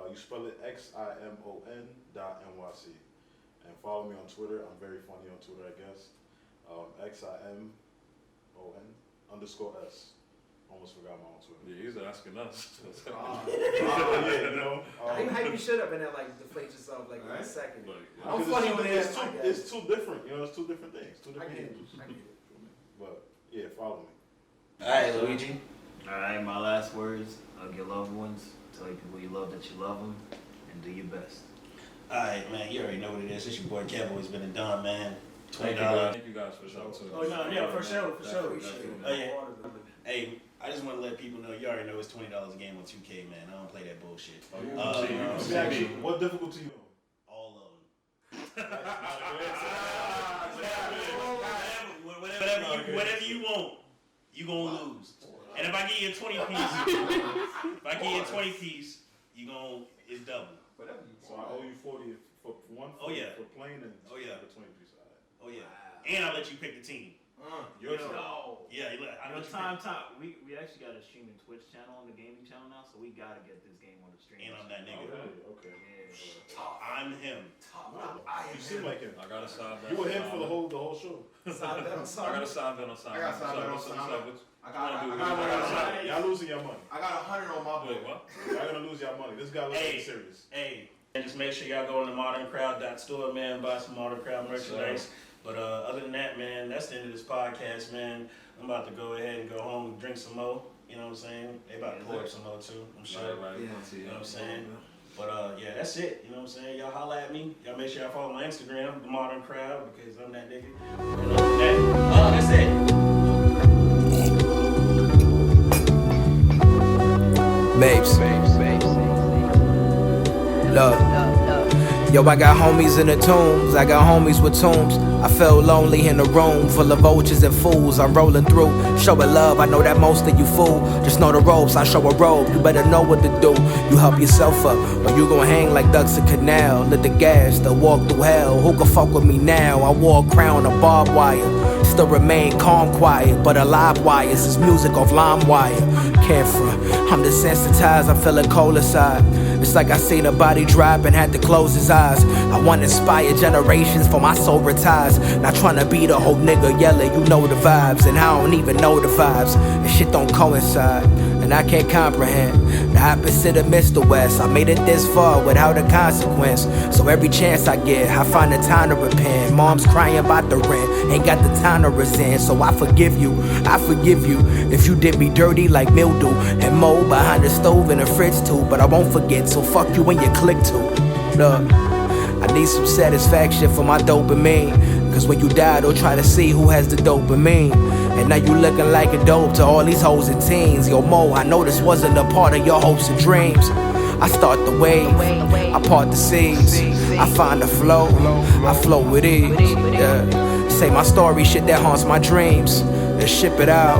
you spell it XIMON.NYC. And follow me on Twitter. I'm very funny on Twitter, I guess. XIMON_S. Almost forgot my own Twitter. Yeah, he's asking us. Yeah, you know. How you hype your shit up and then like deflate yourself like in a second? But, I'm because funny it's with two- it. it's two, it's two different, you know, it's two different things. Two I different get it. handles. I get it. But yeah, follow me. Alright, Luigi. Alright, my last words, hug your loved ones, tell your people you love that you love them, and do your best. Alright, man, you already know what it is. It's your boy Kev, always been and done, man. Thank $20. you guys for showing too. Oh, no, yeah, for sure, for sure. Appreciate it. Oh, yeah. Hey, I just want to let people know, you already know it's $20 a game on 2K, man. I don't play that bullshit. What difficulty you on? All of them. Whatever you want, you gonna lose. And if I give you a 20 piece, you gonna, it's double. So I owe you 40 for one Oh, yeah. for playing and Oh, yeah. for 20 piece. All right. Oh yeah. And I'll let you pick the team. Your Yo. turn. Yeah, I'll Yo, let you time. We actually got a streaming Twitch channel on the gaming channel now, so we gotta get this game on the stream. And I'm that nigga. Okay. Yeah. I'm him. You seem like him. I got a side bet. You were him for the whole show. I got a side bet on Simon. I got a side bet on So, Simon. I I got Y'all losing your money. I got 100 on my Wait, book. what? Y'all gonna lose your money. This guy looks Hey. serious. Hey, and just make sure y'all go on the moderncrowd.store, man, buy some Modern Crowd merchandise. But other than that, man, that's the end of this podcast, man. I'm about to go ahead and go home and drink some more. You know what I'm saying? They about to pour up some more too, I'm sure. Right. Yeah. You know what I'm saying? But yeah, that's it. You know what I'm saying? Y'all holla at me. Y'all make sure y'all follow my Instagram, The Modern Crowd, because I'm that nigga. And other than that, that's it. Mapes. Look. Yo, I got homies in the tombs, I got homies with tombs. I felt lonely in a room full of vultures and fools. I'm rolling through, showing love, I know that most of you fool. Just know the ropes, I show a rope, you better know what to do. You help yourself up, or you gon' hang like ducks in canal. Lit the gas, they'll walk through hell. Who can fuck with me now? I wore a crown of barbed wire. Still remain calm, quiet, but alive wires is music off lime wire. Can't front, I'm desensitized, I'm feeling cold inside. It's like I seen a body drop and had to close his eyes. I wanna inspire generations for my soul retires. Not tryna be the whole nigga yelling, you know the vibes. And I don't even know the vibes, and shit don't coincide. And and I can't comprehend the opposite of Mr. West. I made it this far without a consequence, so every chance I get, I find the time to repent. Mom's crying about the rent, ain't got the time to resent, so I forgive you if you did me dirty like mildew and mold behind the stove in the fridge too. But I won't forget, so fuck you when you click too. Look, I need some satisfaction for my dopamine, cause when you die, they'll try to see who has the dopamine. And now you looking like a dope to all these hoes and teens. Yo, Mo, I know this wasn't a part of your hopes and dreams. I start the wave, I part the seas, I find the flow, I flow with ease. Yeah. Say my story, shit that haunts my dreams, and ship it out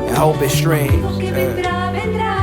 and hope it streams. Yeah.